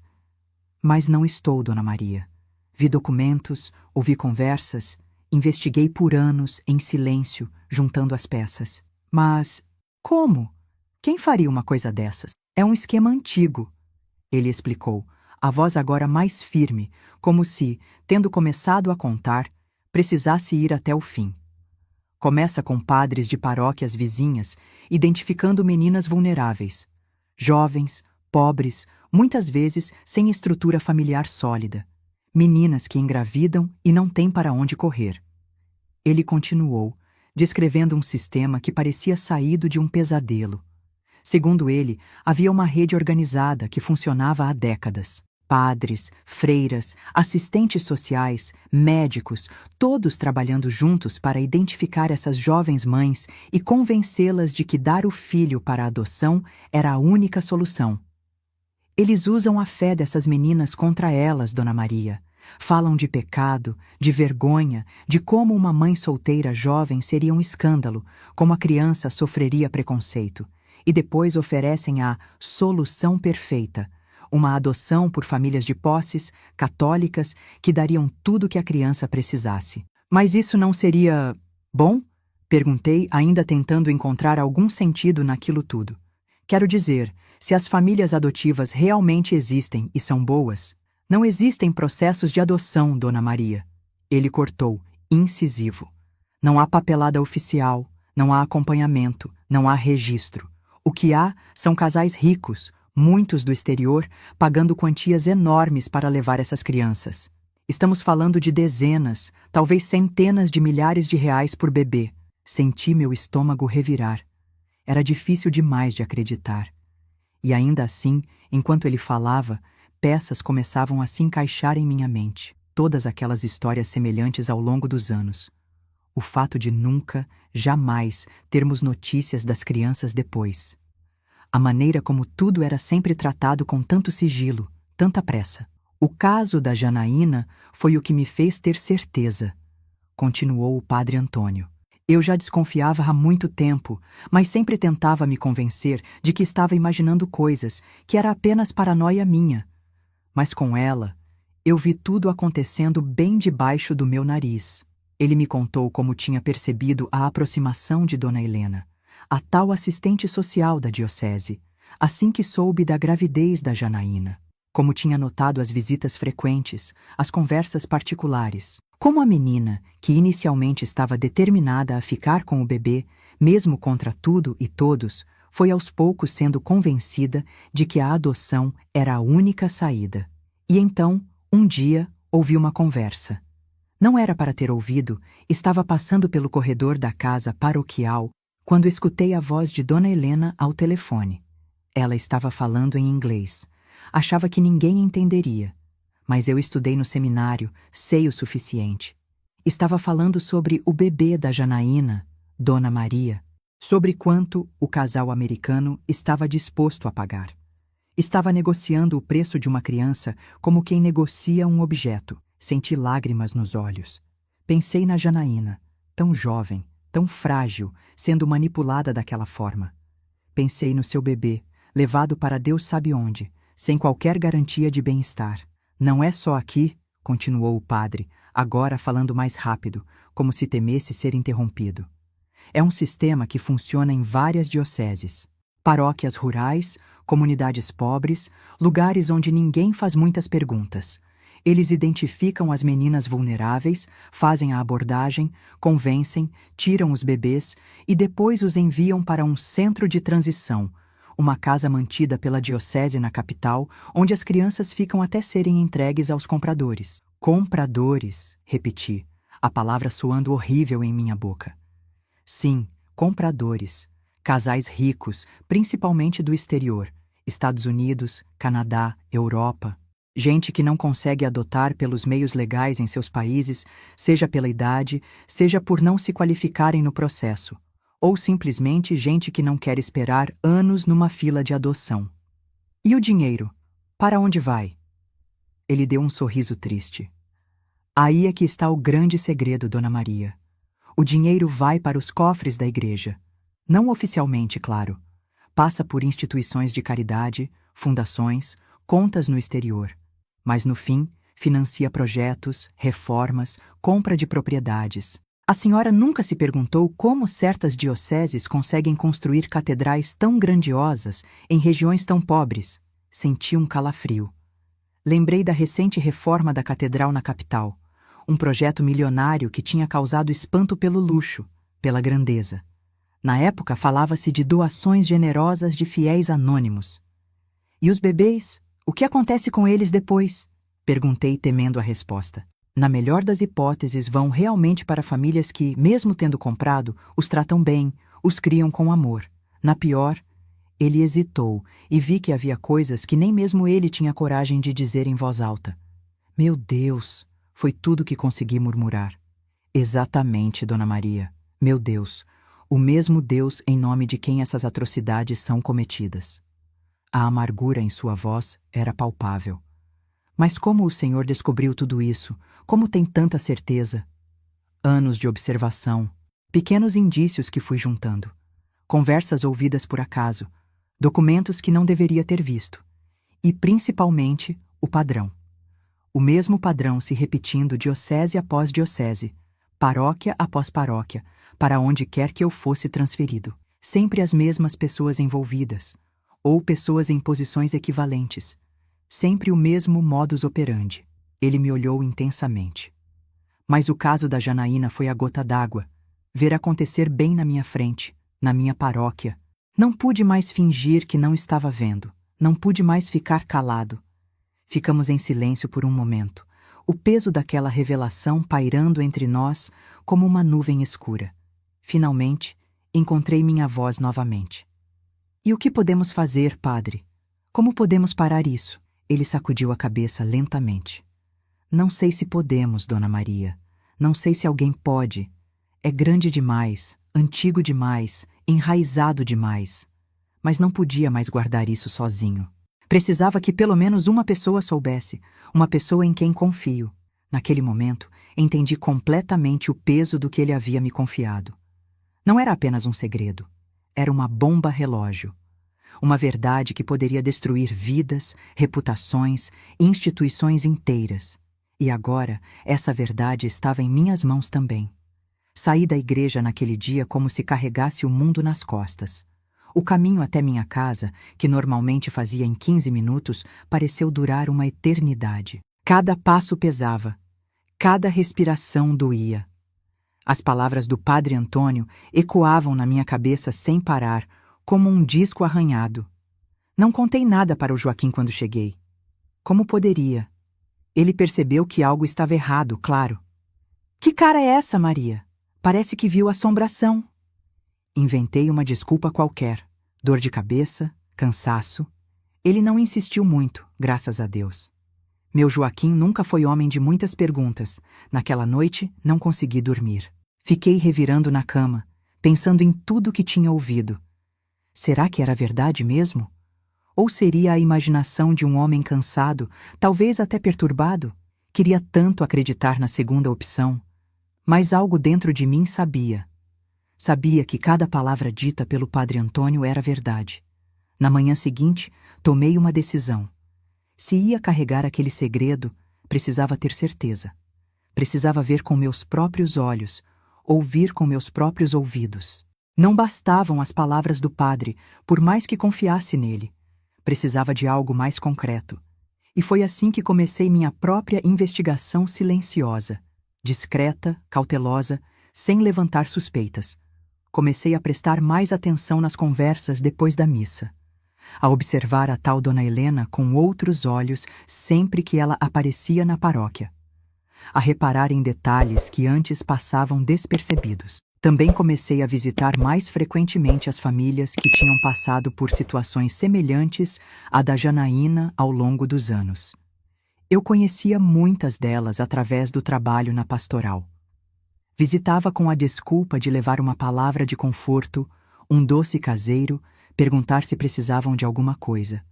Mas não estou, Dona Maria. Vi documentos, ouvi conversas, investiguei por anos, em silêncio, juntando as peças. Mas como? Quem faria uma coisa dessas? É um esquema antigo, ele explicou, a voz agora mais firme, como se, tendo começado a contar, precisasse ir até o fim. Começa com padres de paróquias vizinhas, identificando meninas vulneráveis, jovens, pobres, muitas vezes sem estrutura familiar sólida. Meninas que engravidam e não têm para onde correr. Ele continuou, descrevendo um sistema que parecia saído de um pesadelo. Segundo ele, havia uma rede organizada que funcionava há décadas. Padres, freiras, assistentes sociais, médicos, todos trabalhando juntos para identificar essas jovens mães e convencê-las de que dar o filho para a adoção era a única solução. Eles usam a fé dessas meninas contra elas, Dona Maria. Falam de pecado, de vergonha, de como uma mãe solteira jovem seria um escândalo, como a criança sofreria preconceito, e depois oferecem a solução perfeita, uma adoção por famílias de posses, católicas, que dariam tudo o que a criança precisasse. Mas isso não seria bom? Perguntei, ainda tentando encontrar algum sentido naquilo tudo. Quero dizer, se as famílias adotivas realmente existem e são boas, não existem processos de adoção, Dona Maria. Ele cortou, incisivo. Não há papelada oficial, não há acompanhamento, não há registro. O que há são casais ricos, muitos do exterior, pagando quantias enormes para levar essas crianças. Estamos falando de dezenas, talvez centenas de milhares de reais por bebê. Senti meu estômago revirar. Era difícil demais de acreditar. E ainda assim, enquanto ele falava, peças começavam a se encaixar em minha mente, todas aquelas histórias semelhantes ao longo dos anos. O fato de nunca, jamais, termos notícias das crianças depois. A maneira como tudo era sempre tratado com tanto sigilo, tanta pressa. O caso da Janaína foi o que me fez ter certeza, continuou o padre Antônio. Eu já desconfiava há muito tempo, mas sempre tentava me convencer de que estava imaginando coisas, que era apenas paranoia minha. Mas com ela, eu vi tudo acontecendo bem debaixo do meu nariz. Ele me contou como tinha percebido a aproximação de Dona Helena, a tal assistente social da diocese, assim que soube da gravidez da Janaína. Como tinha notado as visitas frequentes, as conversas particulares. Como a menina, que inicialmente estava determinada a ficar com o bebê, mesmo contra tudo e todos, foi aos poucos sendo convencida de que a adoção era a única saída. E então, um dia, ouvi uma conversa. Não era para ter ouvido, estava passando pelo corredor da casa paroquial quando escutei a voz de Dona Helena ao telefone. Ela estava falando em inglês. Achava que ninguém entenderia. Mas eu estudei no seminário, sei o suficiente. Estava falando sobre o bebê da Janaína, Dona Maria, sobre quanto o casal americano estava disposto a pagar. Estava negociando o preço de uma criança como quem negocia um objeto. Senti lágrimas nos olhos. Pensei na Janaína, tão jovem, tão frágil, sendo manipulada daquela forma. Pensei no seu bebê, levado para Deus sabe onde, sem qualquer garantia de bem-estar. Não é só aqui, continuou o padre, agora falando mais rápido, como se temesse ser interrompido. É um sistema que funciona em várias dioceses. Paróquias rurais, comunidades pobres, lugares onde ninguém faz muitas perguntas. Eles identificam as meninas vulneráveis, fazem a abordagem, convencem, tiram os bebês e depois os enviam para um centro de transição, uma casa mantida pela diocese na capital, onde as crianças ficam até serem entregues aos compradores. Compradores, repeti, a palavra soando horrível em minha boca. Sim, compradores. Casais ricos, principalmente do exterior, Estados Unidos, Canadá, Europa. Gente que não consegue adotar pelos meios legais em seus países, seja pela idade, seja por não se qualificarem no processo, ou simplesmente gente que não quer esperar anos numa fila de adoção. E o dinheiro? Para onde vai? Ele deu um sorriso triste. Aí é que está o grande segredo, Dona Maria. O dinheiro vai para os cofres da igreja. Não oficialmente, claro. Passa por instituições de caridade, fundações, contas no exterior. Mas no fim, financia projetos, reformas, compra de propriedades. A senhora nunca se perguntou como certas dioceses conseguem construir catedrais tão grandiosas em regiões tão pobres? Senti um calafrio. Lembrei da recente reforma da catedral na capital, um projeto milionário que tinha causado espanto pelo luxo, pela grandeza. Na época falava-se de doações generosas de fiéis anônimos. E os bebês? O que acontece com eles depois? Perguntei, temendo a resposta. Na melhor das hipóteses, vão realmente para famílias que, mesmo tendo comprado, os tratam bem, os criam com amor. Na pior, ele hesitou e vi que havia coisas que nem mesmo ele tinha coragem de dizer em voz alta. Meu Deus, foi tudo que consegui murmurar. Exatamente, Dona Maria. Meu Deus, o mesmo Deus em nome de quem essas atrocidades são cometidas. A amargura em sua voz era palpável. Mas como o Senhor descobriu tudo isso? Como tem tanta certeza? Anos de observação, pequenos indícios que fui juntando, conversas ouvidas por acaso, documentos que não deveria ter visto, e principalmente o padrão. O mesmo padrão se repetindo diocese após diocese, paróquia após paróquia, para onde quer que eu fosse transferido. Sempre as mesmas pessoas envolvidas, ou pessoas em posições equivalentes. Sempre o mesmo modus operandi. Ele me olhou intensamente. Mas o caso da Janaína foi a gota d'água. Ver acontecer bem na minha frente, na minha paróquia. Não pude mais fingir que não estava vendo. Não pude mais ficar calado. Ficamos em silêncio por um momento, o peso daquela revelação pairando entre nós como uma nuvem escura. Finalmente, encontrei minha voz novamente. E o que podemos fazer, padre? Como podemos parar isso? Ele sacudiu a cabeça lentamente. Não sei se podemos, Dona Maria. Não sei se alguém pode. É grande demais, antigo demais, enraizado demais. Mas não podia mais guardar isso sozinho. Precisava que pelo menos uma pessoa soubesse, uma pessoa em quem confio. Naquele momento, entendi completamente o peso do que ele havia me confiado. Não era apenas um segredo. Era uma bomba relógio. Uma verdade que poderia destruir vidas, reputações, instituições inteiras. E agora, essa verdade estava em minhas mãos também. Saí da igreja naquele dia como se carregasse o mundo nas costas. O caminho até minha casa, que normalmente fazia em 15 minutos, pareceu durar uma eternidade. Cada passo pesava. Cada respiração doía. As palavras do Padre Antônio ecoavam na minha cabeça sem parar, como um disco arranhado. Não contei nada para o Joaquim quando cheguei. Como poderia? Ele percebeu que algo estava errado, claro. Que cara é essa, Maria? Parece que viu assombração. Inventei uma desculpa qualquer. Dor de cabeça, cansaço. Ele não insistiu muito, graças a Deus. Meu Joaquim nunca foi homem de muitas perguntas. Naquela noite, não consegui dormir. Fiquei revirando na cama, pensando em tudo que tinha ouvido. Será que era verdade mesmo? Ou seria a imaginação de um homem cansado, talvez até perturbado? Queria tanto acreditar na segunda opção. Mas algo dentro de mim sabia. Sabia que cada palavra dita pelo Padre Antônio era verdade. Na manhã seguinte, tomei uma decisão. Se ia carregar aquele segredo, precisava ter certeza. Precisava ver com meus próprios olhos, ouvir com meus próprios ouvidos. Não bastavam as palavras do padre, por mais que confiasse nele. Precisava de algo mais concreto. E foi assim que comecei minha própria investigação silenciosa, discreta, cautelosa, sem levantar suspeitas. Comecei a prestar mais atenção nas conversas depois da missa, a observar a tal Dona Helena com outros olhos sempre que ela aparecia na paróquia, a reparar em detalhes que antes passavam despercebidos. Também comecei a visitar mais frequentemente as famílias que tinham passado por situações semelhantes à da Janaína ao longo dos anos. Eu conhecia muitas delas através do trabalho na pastoral. Visitava com a desculpa de levar uma palavra de conforto, um doce caseiro, perguntar se precisavam de alguma coisa.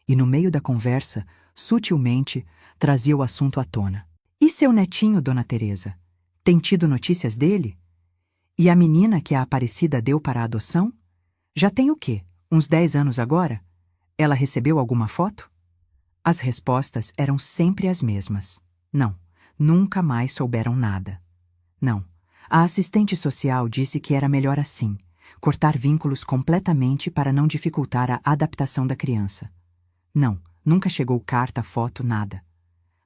E no meio da conversa, sutilmente, trazia o assunto à tona. E seu netinho, Dona Teresa? Tem tido notícias dele? E a menina que a Aparecida deu para a adoção? Já tem o quê? Uns 10 anos agora? Ela recebeu alguma foto? As respostas eram sempre as mesmas. Não, nunca mais souberam nada. Não, a assistente social disse que era melhor assim, cortar vínculos completamente para não dificultar a adaptação da criança. Não, nunca chegou carta, foto, nada.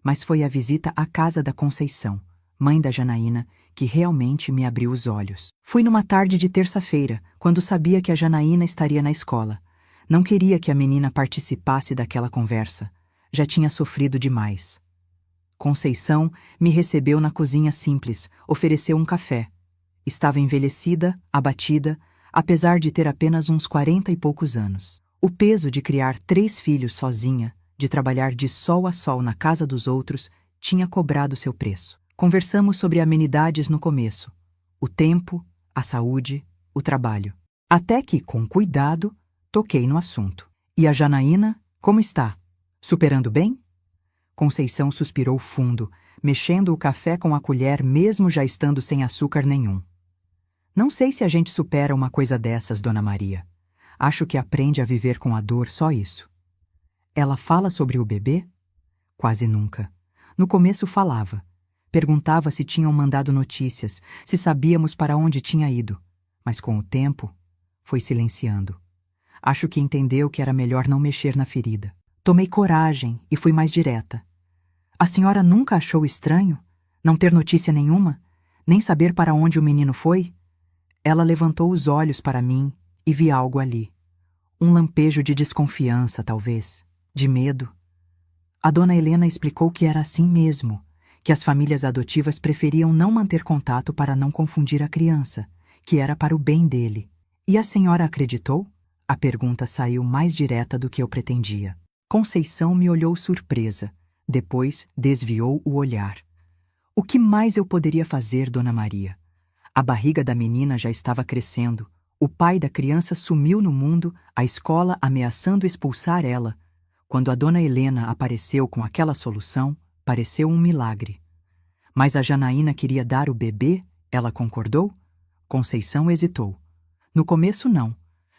Mas foi a visita à casa da Conceição, mãe da Janaína, que realmente me abriu os olhos. Fui numa tarde de terça-feira, quando sabia que a Janaína estaria na escola. Não queria que a menina participasse daquela conversa. Já tinha sofrido demais. Conceição me recebeu na cozinha simples, ofereceu um café. Estava envelhecida, abatida, apesar de ter apenas uns 40 e poucos anos. O peso de criar 3 filhos sozinha, de trabalhar de sol a sol na casa dos outros, tinha cobrado seu preço. Conversamos sobre amenidades no começo, o tempo, a saúde, o trabalho. Até que, com cuidado, toquei no assunto. E a Janaína, como está? Superando bem? Conceição suspirou fundo, mexendo o café com a colher mesmo já estando sem açúcar nenhum. Não sei se a gente supera uma coisa dessas, Dona Maria. Acho que aprende a viver com a dor, só isso. Ela fala sobre o bebê? Quase nunca. No começo falava. Perguntava se tinham mandado notícias, se sabíamos para onde tinha ido. Mas com o tempo, foi silenciando. Acho que entendeu que era melhor não mexer na ferida. Tomei coragem e fui mais direta. A senhora nunca achou estranho? Não ter notícia nenhuma? Nem saber para onde o menino foi? Ela levantou os olhos para mim e vi algo ali. Um lampejo de desconfiança, talvez. De medo. A Dona Helena explicou que era assim mesmo, que as famílias adotivas preferiam não manter contato para não confundir a criança, que era para o bem dele. E a senhora acreditou? A pergunta saiu mais direta do que eu pretendia. Conceição me olhou surpresa, depois desviou o olhar. O que mais eu poderia fazer, Dona Maria? A barriga da menina já estava crescendo, o pai da criança sumiu no mundo, a escola ameaçando expulsar ela. Quando a Dona Helena apareceu com aquela solução, pareceu um milagre. Mas a Janaína queria dar o bebê? Ela concordou? Conceição hesitou. No começo, não.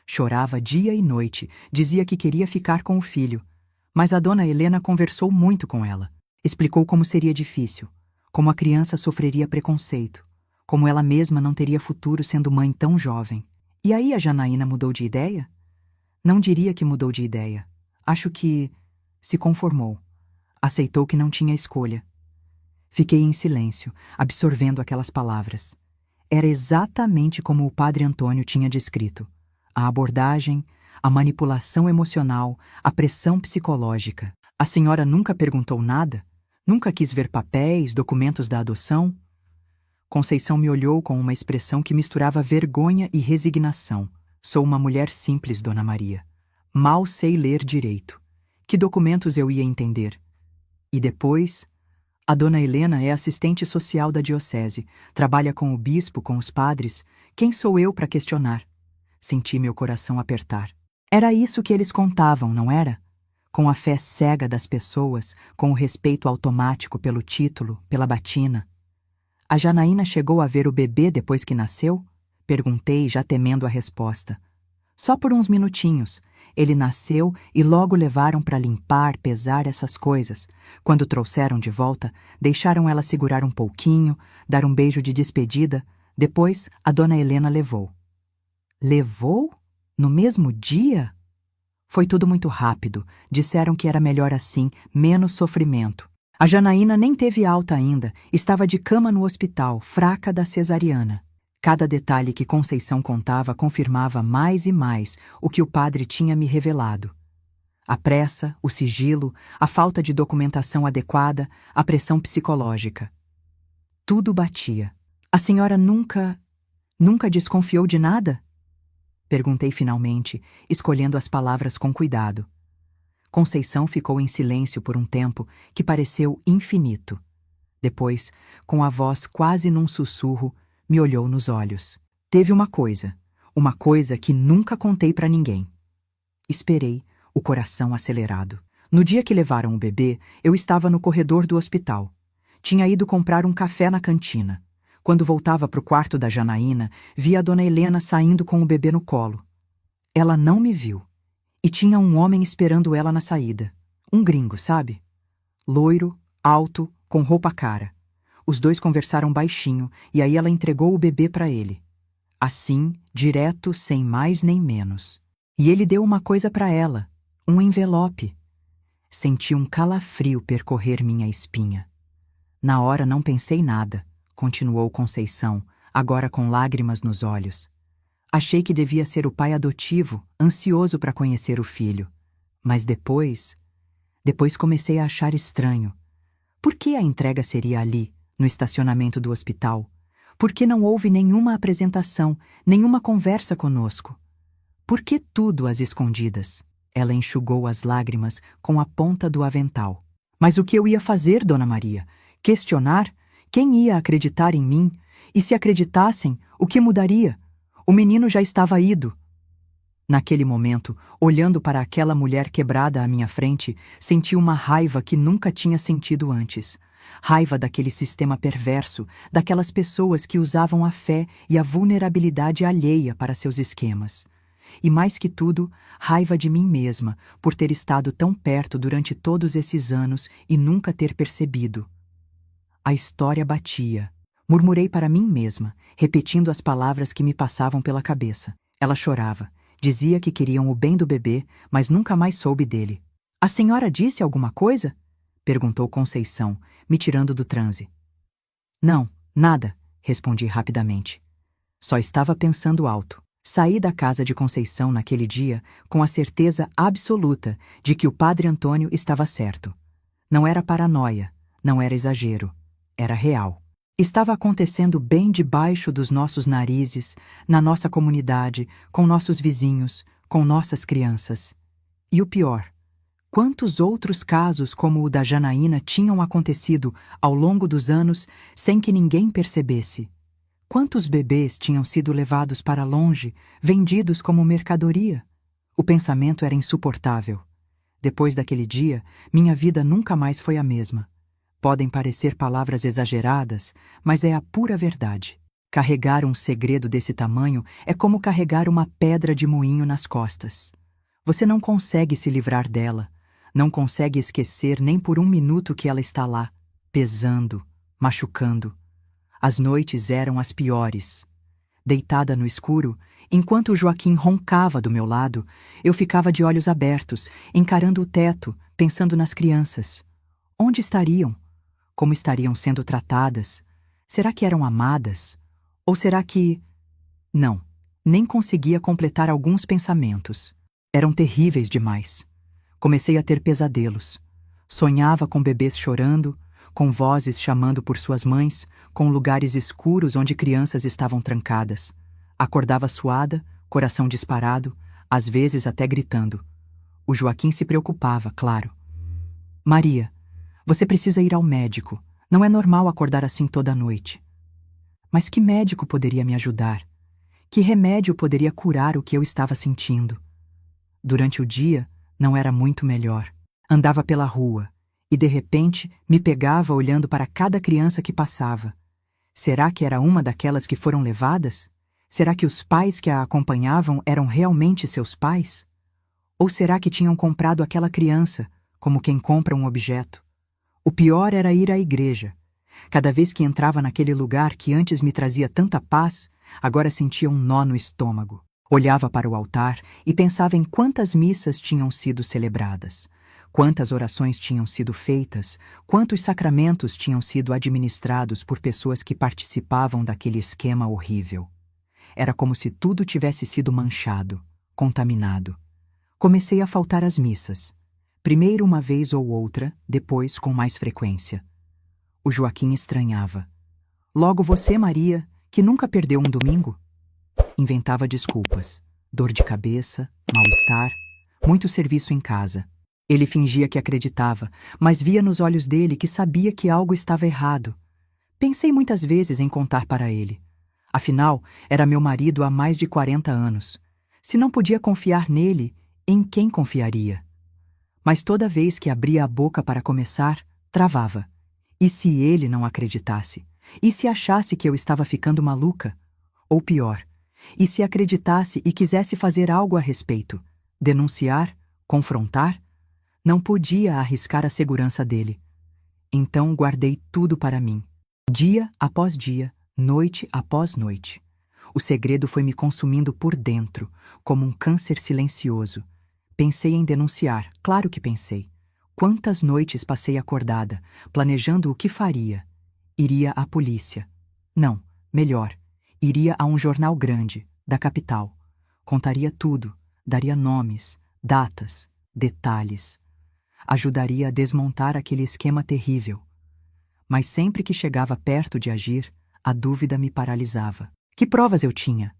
Chorava dia e noite, dizia que queria ficar com o filho. Mas a Dona Helena conversou muito com ela. Explicou como seria difícil, como a criança sofreria preconceito, como ela mesma não teria futuro sendo mãe tão jovem. E aí a Janaína mudou de ideia? Não diria que mudou de ideia. Acho que se conformou. Aceitou que não tinha escolha. Fiquei em silêncio, absorvendo aquelas palavras. Era exatamente como o padre Antônio tinha descrito. A abordagem, a manipulação emocional, a pressão psicológica. A senhora nunca perguntou nada? Nunca quis ver papéis, documentos da adoção? Conceição me olhou com uma expressão que misturava vergonha e resignação. Sou uma mulher simples, Dona Maria. Mal sei ler direito. Que documentos eu ia entender? E depois, a Dona Helena é assistente social da diocese, trabalha com o bispo, com os padres. Quem sou eu para questionar? Senti meu coração apertar. Era isso que eles contavam, não era? Com a fé cega das pessoas, com o respeito automático pelo título, pela batina. A Janaína chegou a ver o bebê depois que nasceu? Perguntei, já temendo a resposta. Só por uns minutinhos. Ele nasceu e logo levaram para limpar, pesar essas coisas. Quando trouxeram de volta, deixaram ela segurar um pouquinho, dar um beijo de despedida. Depois, a Dona Helena levou. Levou? No mesmo dia? Foi tudo muito rápido. Disseram que era melhor assim, menos sofrimento. A Janaína nem teve alta ainda, estava de cama no hospital, fraca da cesariana. Cada detalhe que Conceição contava confirmava mais e mais o que o padre tinha me revelado. A pressa, o sigilo, a falta de documentação adequada, a pressão psicológica. Tudo batia. A senhora nunca desconfiou de nada? Perguntei finalmente, escolhendo as palavras com cuidado. Conceição ficou em silêncio por um tempo que pareceu infinito. Depois, com a voz quase num sussurro, me olhou nos olhos. Teve uma coisa que nunca contei para ninguém. Esperei, o coração acelerado. No dia que levaram o bebê, eu estava no corredor do hospital. Tinha ido comprar um café na cantina. Quando voltava para o quarto da Janaína, vi a dona Helena saindo com o bebê no colo. Ela não me viu. E tinha um homem esperando ela na saída. Um gringo, sabe? Loiro, alto, com roupa cara. Os dois conversaram baixinho e aí ela entregou o bebê para ele. Assim, direto, sem mais nem menos. E ele deu uma coisa para ela, um envelope. Senti um calafrio percorrer minha espinha. Na hora não pensei nada, continuou Conceição, agora com lágrimas nos olhos. Achei que devia ser o pai adotivo, ansioso para conhecer o filho. Mas depois comecei a achar estranho. Por que a entrega seria ali, no estacionamento do hospital? Por que não houve nenhuma apresentação, nenhuma conversa conosco? Por que tudo às escondidas? Ela enxugou as lágrimas com a ponta do avental. Mas o que eu ia fazer, Dona Maria? Questionar? Quem ia acreditar em mim? E se acreditassem, o que mudaria? O menino já estava ido. Naquele momento, olhando para aquela mulher quebrada à minha frente, senti uma raiva que nunca tinha sentido antes. Raiva daquele sistema perverso, daquelas pessoas que usavam a fé e a vulnerabilidade alheia para seus esquemas. E mais que tudo, raiva de mim mesma, por ter estado tão perto durante todos esses anos e nunca ter percebido. A história batia. Murmurei para mim mesma, repetindo as palavras que me passavam pela cabeça. Ela chorava. Dizia que queriam o bem do bebê, mas nunca mais soube dele. A senhora disse alguma coisa? Perguntou Conceição, me tirando do transe. Não, nada, respondi rapidamente. Só estava pensando alto. Saí da casa de Conceição naquele dia com a certeza absoluta de que o padre Antônio estava certo. Não era paranoia, não era exagero, era real. Estava acontecendo bem debaixo dos nossos narizes, na nossa comunidade, com nossos vizinhos, com nossas crianças. E o pior, quantos outros casos como o da Janaína tinham acontecido ao longo dos anos sem que ninguém percebesse? Quantos bebês tinham sido levados para longe, vendidos como mercadoria? O pensamento era insuportável. Depois daquele dia, minha vida nunca mais foi a mesma. Podem parecer palavras exageradas, mas é a pura verdade. Carregar um segredo desse tamanho é como carregar uma pedra de moinho nas costas. Você não consegue se livrar dela, não consegue esquecer nem por um minuto que ela está lá, pesando, machucando. As noites eram as piores. Deitada no escuro, enquanto o Joaquim roncava do meu lado, eu ficava de olhos abertos, encarando o teto, pensando nas crianças. Onde estariam? Como estariam sendo tratadas? Será que eram amadas? Ou será que... Não, nem conseguia completar alguns pensamentos. Eram terríveis demais. Comecei a ter pesadelos. Sonhava com bebês chorando, com vozes chamando por suas mães, com lugares escuros onde crianças estavam trancadas. Acordava suada, coração disparado, às vezes até gritando. O Joaquim se preocupava, claro. Maria, você precisa ir ao médico. Não é normal acordar assim toda noite. Mas que médico poderia me ajudar? Que remédio poderia curar o que eu estava sentindo? Durante o dia, não era muito melhor. Andava pela rua e, de repente, me pegava olhando para cada criança que passava. Será que era uma daquelas que foram levadas? Será que os pais que a acompanhavam eram realmente seus pais? Ou será que tinham comprado aquela criança, como quem compra um objeto? O pior era ir à igreja. Cada vez que entrava naquele lugar que antes me trazia tanta paz, agora sentia um nó no estômago. Olhava para o altar e pensava em quantas missas tinham sido celebradas, quantas orações tinham sido feitas, quantos sacramentos tinham sido administrados por pessoas que participavam daquele esquema horrível. Era como se tudo tivesse sido manchado, contaminado. Comecei a faltar às missas. Primeiro uma vez ou outra, depois com mais frequência. O Joaquim estranhava. Logo você, Maria, que nunca perdeu um domingo? Inventava desculpas. Dor de cabeça, mal-estar, muito serviço em casa. Ele fingia que acreditava, mas via nos olhos dele que sabia que algo estava errado. Pensei muitas vezes em contar para ele. Afinal, era meu marido há mais de 40 anos. Se não podia confiar nele, em quem confiaria? Mas toda vez que abria a boca para começar, travava. E se ele não acreditasse? E se achasse que eu estava ficando maluca? Ou pior, e se acreditasse e quisesse fazer algo a respeito? Denunciar? Confrontar? Não podia arriscar a segurança dele. Então guardei tudo para mim. Dia após dia, noite após noite. O segredo foi me consumindo por dentro, como um câncer silencioso. Pensei em denunciar, claro que pensei. Quantas noites passei acordada, planejando o que faria. Iria à polícia. Não, melhor, iria a um jornal grande, da capital. Contaria tudo, daria nomes, datas, detalhes. Ajudaria a desmontar aquele esquema terrível. Mas sempre que chegava perto de agir, a dúvida me paralisava. Que provas eu tinha?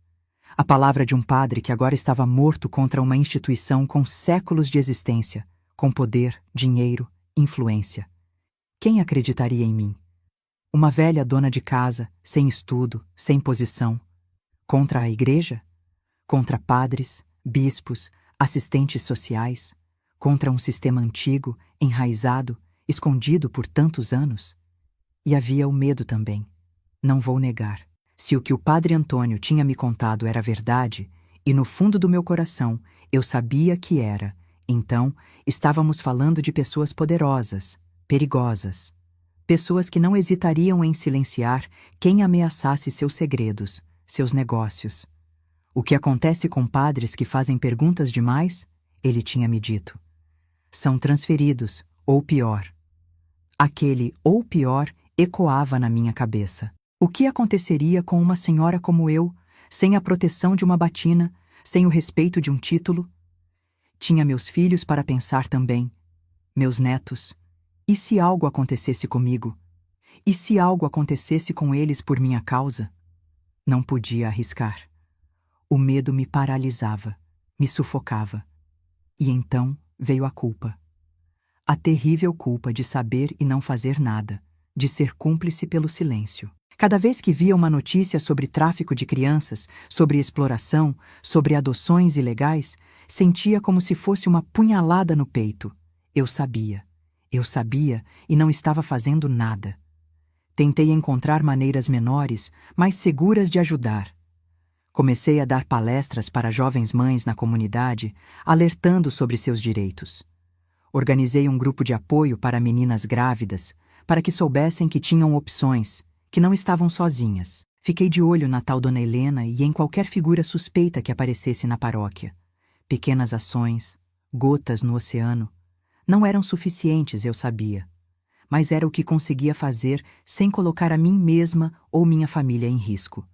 A palavra de um padre que agora estava morto contra uma instituição com séculos de existência, com poder, dinheiro, influência. Quem acreditaria em mim? Uma velha dona de casa, sem estudo, sem posição. Contra a igreja? Contra padres, bispos, assistentes sociais? Contra um sistema antigo, enraizado, escondido por tantos anos? E havia o medo também. Não vou negar. Se o que o padre Antônio tinha me contado era verdade, e no fundo do meu coração eu sabia que era, então estávamos falando de pessoas poderosas, perigosas. Pessoas que não hesitariam em silenciar quem ameaçasse seus segredos, seus negócios. O que acontece com padres que fazem perguntas demais? Ele tinha me dito. São transferidos, ou pior. Aquele ou pior ecoava na minha cabeça. O que aconteceria com uma senhora como eu, sem a proteção de uma batina, sem o respeito de um título? Tinha meus filhos para pensar também, meus netos. E se algo acontecesse comigo? E se algo acontecesse com eles por minha causa? Não podia arriscar. O medo me paralisava, me sufocava. E então veio a culpa. A terrível culpa de saber e não fazer nada, de ser cúmplice pelo silêncio. Cada vez que via uma notícia sobre tráfico de crianças, sobre exploração, sobre adoções ilegais, sentia como se fosse uma punhalada no peito. Eu sabia e não estava fazendo nada. Tentei encontrar maneiras menores, mais seguras de ajudar. Comecei a dar palestras para jovens mães na comunidade, alertando sobre seus direitos. Organizei um grupo de apoio para meninas grávidas, para que soubessem que tinham opções, que não estavam sozinhas. Fiquei de olho na tal Dona Helena e em qualquer figura suspeita que aparecesse na paróquia. Pequenas ações, gotas no oceano. Não eram suficientes, eu sabia. Mas era o que conseguia fazer sem colocar a mim mesma ou minha família em risco.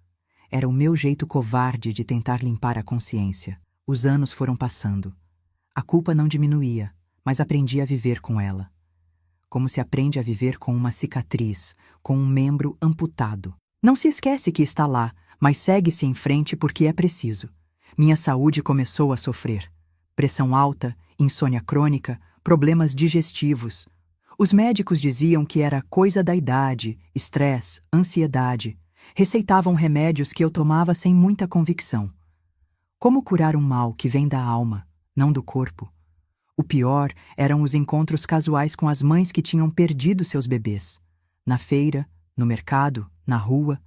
Era o meu jeito covarde de tentar limpar a consciência. Os anos foram passando. A culpa não diminuía, mas aprendi a viver com ela. Como se aprende a viver com uma cicatriz, com um membro amputado. Não se esquece que está lá, mas segue-se em frente porque é preciso. Minha saúde começou a sofrer. Pressão alta, insônia crônica, problemas digestivos. Os médicos diziam que era coisa da idade, estresse, ansiedade. Receitavam remédios que eu tomava sem muita convicção. Como curar um mal que vem da alma, não do corpo? O pior eram os encontros casuais com as mães que tinham perdido seus bebês. Na feira, no mercado, na rua,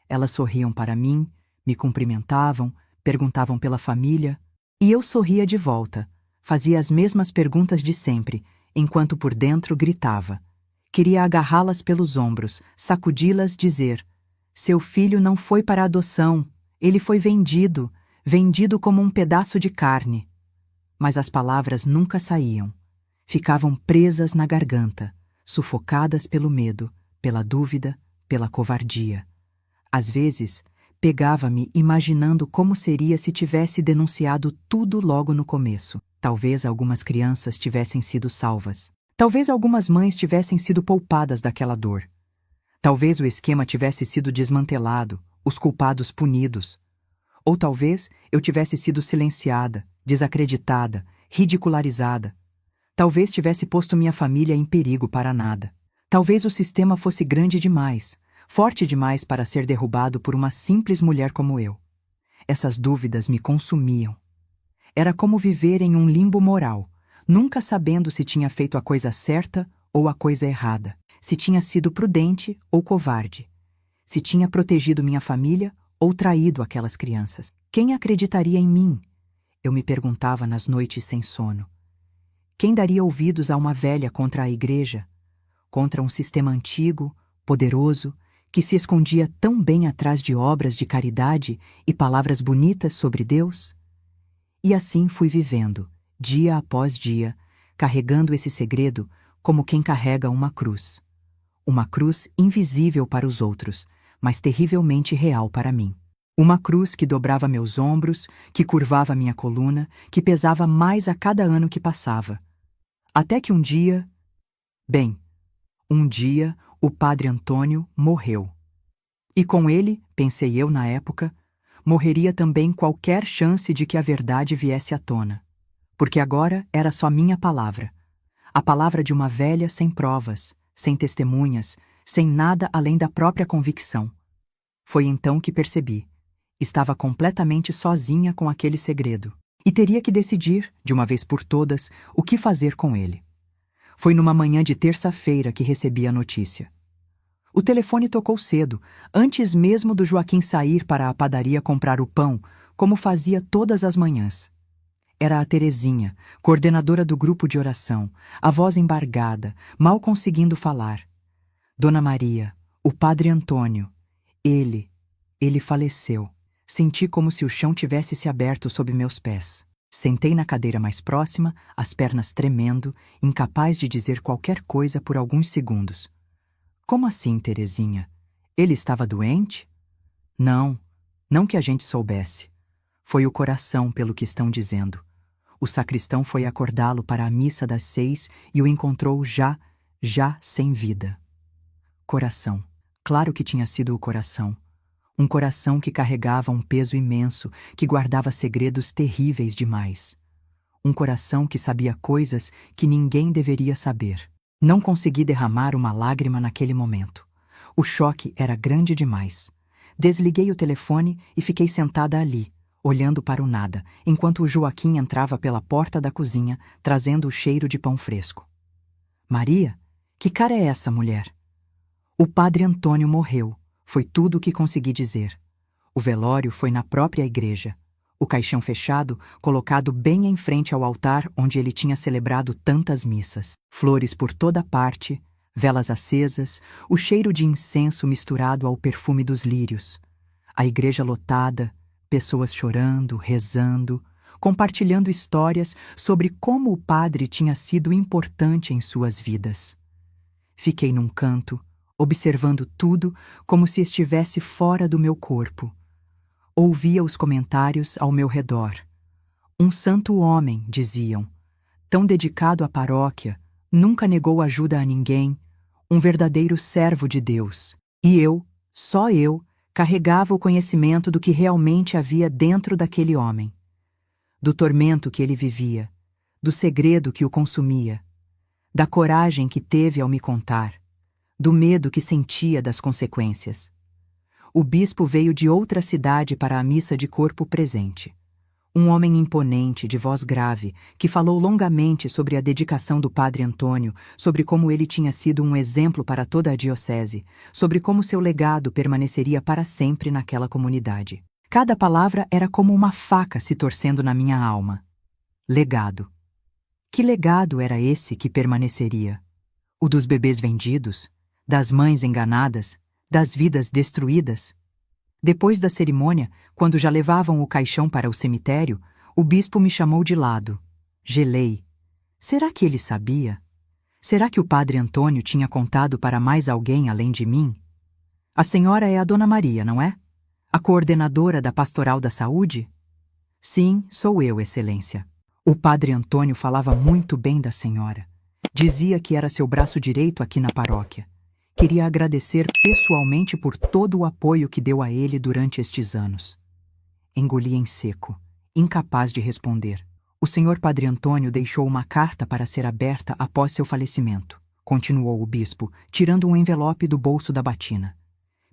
elas sorriam para mim, me cumprimentavam, perguntavam pela família, e eu sorria de volta, fazia as mesmas perguntas de sempre, enquanto por dentro gritava. Queria agarrá-las pelos ombros, sacudi-las, dizer: seu filho não foi para adoção, ele foi vendido, vendido como um pedaço de carne. Mas as palavras nunca saíam. Ficavam presas na garganta, sufocadas pelo medo, pela dúvida, pela covardia. Às vezes, pegava-me imaginando como seria se tivesse denunciado tudo logo no começo. Talvez algumas crianças tivessem sido salvas. Talvez algumas mães tivessem sido poupadas daquela dor. Talvez o esquema tivesse sido desmantelado, os culpados punidos. Ou talvez eu tivesse sido silenciada, desacreditada, ridicularizada. Talvez tivesse posto minha família em perigo para nada. Talvez o sistema fosse grande demais, forte demais para ser derrubado por uma simples mulher como eu. Essas dúvidas me consumiam. Era como viver em um limbo moral, nunca sabendo se tinha feito a coisa certa ou a coisa errada, se tinha sido prudente ou covarde, se tinha protegido minha família ou traído aquelas crianças. Quem acreditaria em mim? Eu me perguntava nas noites sem sono. Quem daria ouvidos a uma velha contra a igreja? Contra um sistema antigo, poderoso, que se escondia tão bem atrás de obras de caridade e palavras bonitas sobre Deus? E assim fui vivendo, dia após dia, carregando esse segredo como quem carrega uma cruz. Uma cruz invisível para os outros, mas terrivelmente real para mim. Uma cruz que dobrava meus ombros, que curvava minha coluna, que pesava mais a cada ano que passava. Até que um dia o padre Antônio morreu. E com ele, pensei eu na época, morreria também qualquer chance de que a verdade viesse à tona. Porque agora era só minha palavra. A palavra de uma velha sem provas, sem testemunhas, sem nada além da própria convicção. Foi então que percebi. Estava completamente sozinha com aquele segredo. E teria que decidir, de uma vez por todas, o que fazer com ele. Foi numa manhã de terça-feira que recebi a notícia. O telefone tocou cedo, antes mesmo do Joaquim sair para a padaria comprar o pão, como fazia todas as manhãs. Era a Terezinha, coordenadora do grupo de oração, a voz embargada, mal conseguindo falar. Dona Maria, o padre Antônio, ele faleceu. Senti como se o chão tivesse se aberto sob meus pés. Sentei na cadeira mais próxima, as pernas tremendo, incapaz de dizer qualquer coisa por alguns segundos. Como assim, Terezinha? Ele estava doente? Não que a gente soubesse. Foi o coração, pelo que estão dizendo. O sacristão foi acordá-lo para a missa das 6 e o encontrou já sem vida. Coração. Claro que tinha sido o coração. Um coração que carregava um peso imenso, que guardava segredos terríveis demais. Um coração que sabia coisas que ninguém deveria saber. Não consegui derramar uma lágrima naquele momento. O choque era grande demais. Desliguei o telefone e fiquei sentada ali, olhando para o nada, enquanto o Joaquim entrava pela porta da cozinha, trazendo o cheiro de pão fresco. Maria, que cara é essa, mulher? O padre Antônio morreu. Foi tudo o que consegui dizer. O velório foi na própria igreja. O caixão fechado, colocado bem em frente ao altar onde ele tinha celebrado tantas missas. Flores por toda parte, velas acesas, o cheiro de incenso misturado ao perfume dos lírios. A igreja lotada, pessoas chorando, rezando, compartilhando histórias sobre como o padre tinha sido importante em suas vidas. Fiquei num canto, observando tudo como se estivesse fora do meu corpo. Ouvia os comentários ao meu redor. Um santo homem, diziam, tão dedicado à paróquia, nunca negou ajuda a ninguém, um verdadeiro servo de Deus. E eu, só eu, carregava o conhecimento do que realmente havia dentro daquele homem. Do tormento que ele vivia, do segredo que o consumia, da coragem que teve ao me contar, do medo que sentia das consequências. O bispo veio de outra cidade para a missa de corpo presente. Um homem imponente, de voz grave, que falou longamente sobre a dedicação do padre Antônio, sobre como ele tinha sido um exemplo para toda a diocese, sobre como seu legado permaneceria para sempre naquela comunidade. Cada palavra era como uma faca se torcendo na minha alma. Legado. Que legado era esse que permaneceria? O dos bebês vendidos? Das mães enganadas, das vidas destruídas? Depois da cerimônia, quando já levavam o caixão para o cemitério, o bispo me chamou de lado. Gelei. Será que ele sabia? Será que o padre Antônio tinha contado para mais alguém além de mim? A senhora é a Dona Maria, não é? A coordenadora da Pastoral da Saúde? Sim, sou eu, Excelência. O padre Antônio falava muito bem da senhora. Dizia que era seu braço direito aqui na paróquia. Queria agradecer pessoalmente por todo o apoio que deu a ele durante estes anos. Engoli em seco, incapaz de responder. O senhor padre Antônio deixou uma carta para ser aberta após seu falecimento, continuou o bispo, tirando um envelope do bolso da batina.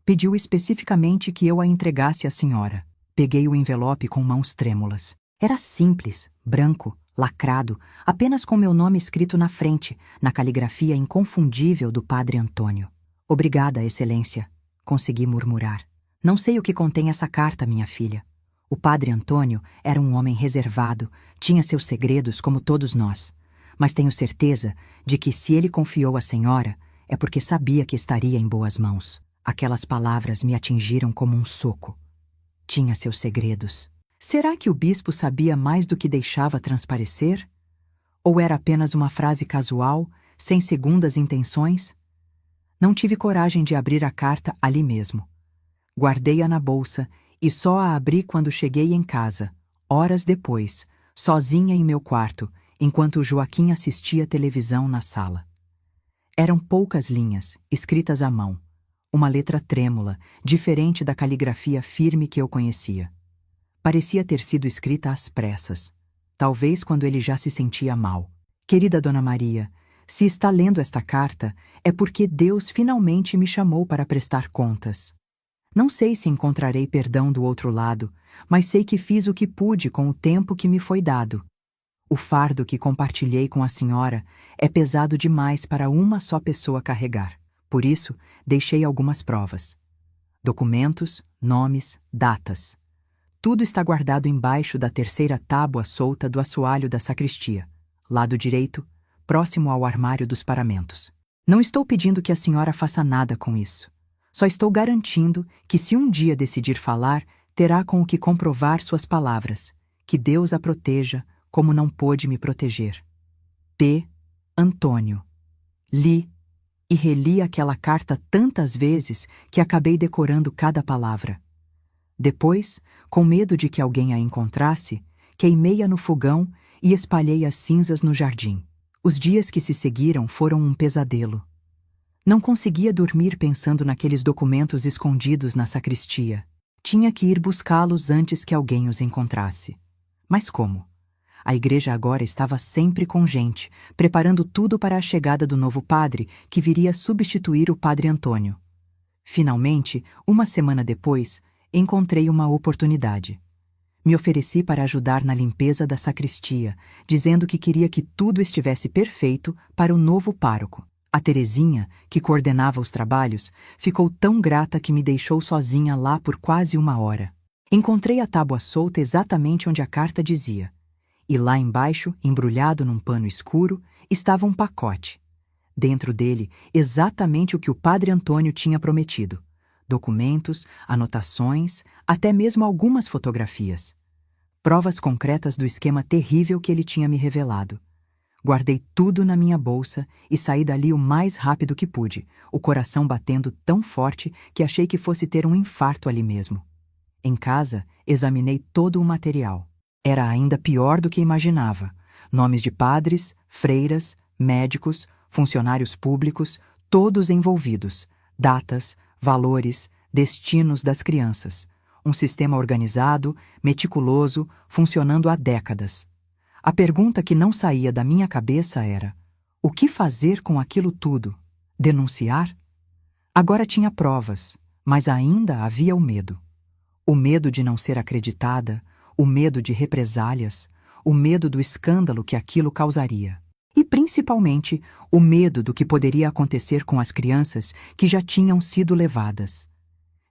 Pediu especificamente que eu a entregasse à senhora. Peguei o envelope com mãos trêmulas. Era simples, branco, lacrado, apenas com meu nome escrito na frente, na caligrafia inconfundível do padre Antônio. Obrigada, Excelência, consegui murmurar. Não sei o que contém essa carta, minha filha. O padre Antônio era um homem reservado, tinha seus segredos como todos nós. Mas tenho certeza de que se ele confiou à senhora, é porque sabia que estaria em boas mãos. Aquelas palavras me atingiram como um soco. Tinha seus segredos. Será que o bispo sabia mais do que deixava transparecer? Ou era apenas uma frase casual, sem segundas intenções? Não tive coragem de abrir a carta ali mesmo. Guardei-a na bolsa e só a abri quando cheguei em casa, horas depois, sozinha em meu quarto, enquanto Joaquim assistia televisão na sala. Eram poucas linhas, escritas à mão. Uma letra trêmula, diferente da caligrafia firme que eu conhecia. Parecia ter sido escrita às pressas, talvez quando ele já se sentia mal. Querida Dona Maria, se está lendo esta carta, é porque Deus finalmente me chamou para prestar contas. Não sei se encontrarei perdão do outro lado, mas sei que fiz o que pude com o tempo que me foi dado. O fardo que compartilhei com a senhora é pesado demais para uma só pessoa carregar. Por isso, deixei algumas provas. Documentos, nomes, datas. Tudo está guardado embaixo da terceira tábua solta do assoalho da sacristia, lado direito, próximo ao armário dos paramentos. Não estou pedindo que a senhora faça nada com isso. Só estou garantindo que se um dia decidir falar, terá com o que comprovar suas palavras. Que Deus a proteja, como não pôde me proteger. P. Antônio. Li e reli aquela carta tantas vezes que acabei decorando cada palavra. Depois, com medo de que alguém a encontrasse, queimei-a no fogão e espalhei as cinzas no jardim. Os dias que se seguiram foram um pesadelo. Não conseguia dormir pensando naqueles documentos escondidos na sacristia. Tinha que ir buscá-los antes que alguém os encontrasse. Mas como? A igreja agora estava sempre com gente, preparando tudo para a chegada do novo padre, que viria substituir o padre Antônio. Finalmente, uma semana depois, encontrei uma oportunidade. Me ofereci para ajudar na limpeza da sacristia, dizendo que queria que tudo estivesse perfeito para o novo pároco. A Terezinha, que coordenava os trabalhos, ficou tão grata que me deixou sozinha lá por quase uma hora. Encontrei a tábua solta exatamente onde a carta dizia. E lá embaixo, embrulhado num pano escuro, estava um pacote. Dentro dele, exatamente o que o padre Antônio tinha prometido. Documentos, anotações, até mesmo algumas fotografias. Provas concretas do esquema terrível que ele tinha me revelado. Guardei tudo na minha bolsa e saí dali o mais rápido que pude, o coração batendo tão forte que achei que fosse ter um infarto ali mesmo. Em casa, examinei todo o material. Era ainda pior do que imaginava. Nomes de padres, freiras, médicos, funcionários públicos, todos envolvidos. Datas, valores, destinos das crianças. Um sistema organizado, meticuloso, funcionando há décadas. A pergunta que não saía da minha cabeça era: o que fazer com aquilo tudo? Denunciar? Agora tinha provas, mas ainda havia o medo. O medo de não ser acreditada, o medo de represálias, o medo do escândalo que aquilo causaria. E, principalmente, o medo do que poderia acontecer com as crianças que já tinham sido levadas.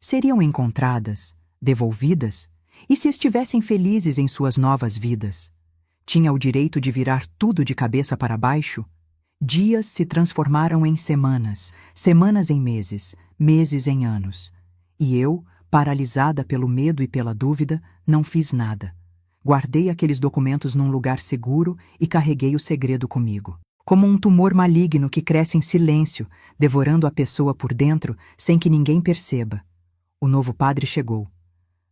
Seriam encontradas, devolvidas, e se estivessem felizes em suas novas vidas? Tinha o direito de virar tudo de cabeça para baixo? Dias se transformaram em semanas, semanas em meses, meses em anos. E eu, Paralisada pelo medo e pela dúvida, não fiz nada. Guardei aqueles documentos num lugar seguro e carreguei o segredo comigo. Como um tumor maligno que cresce em silêncio, devorando a pessoa por dentro sem que ninguém perceba. O novo padre chegou.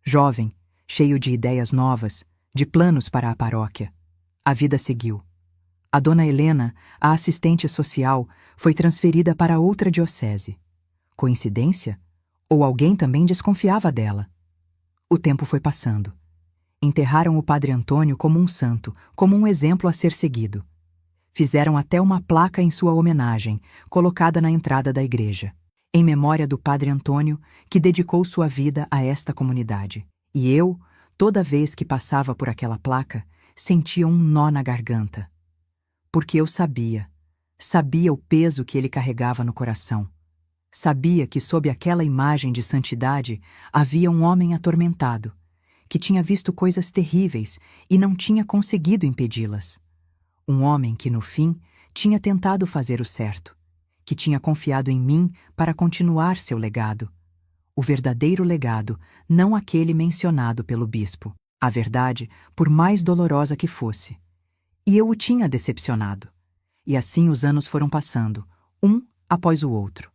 Jovem, cheio de ideias novas, de planos para a paróquia. A vida seguiu. A dona Helena, a assistente social, foi transferida para outra diocese. Coincidência? Ou alguém também desconfiava dela? O tempo foi passando. Enterraram o padre Antônio como um santo, como um exemplo a ser seguido. Fizeram até uma placa em sua homenagem, colocada na entrada da igreja, em memória do padre Antônio, que dedicou sua vida a esta comunidade. E eu, toda vez que passava por aquela placa, sentia um nó na garganta. Porque eu sabia o peso que ele carregava no coração. Sabia que sob aquela imagem de santidade havia um homem atormentado, que tinha visto coisas terríveis e não tinha conseguido impedi-las. Um homem que, no fim, tinha tentado fazer o certo, que tinha confiado em mim para continuar seu legado. O verdadeiro legado, não aquele mencionado pelo bispo. A verdade, por mais dolorosa que fosse. E eu o tinha decepcionado. E assim os anos foram passando, um após o outro.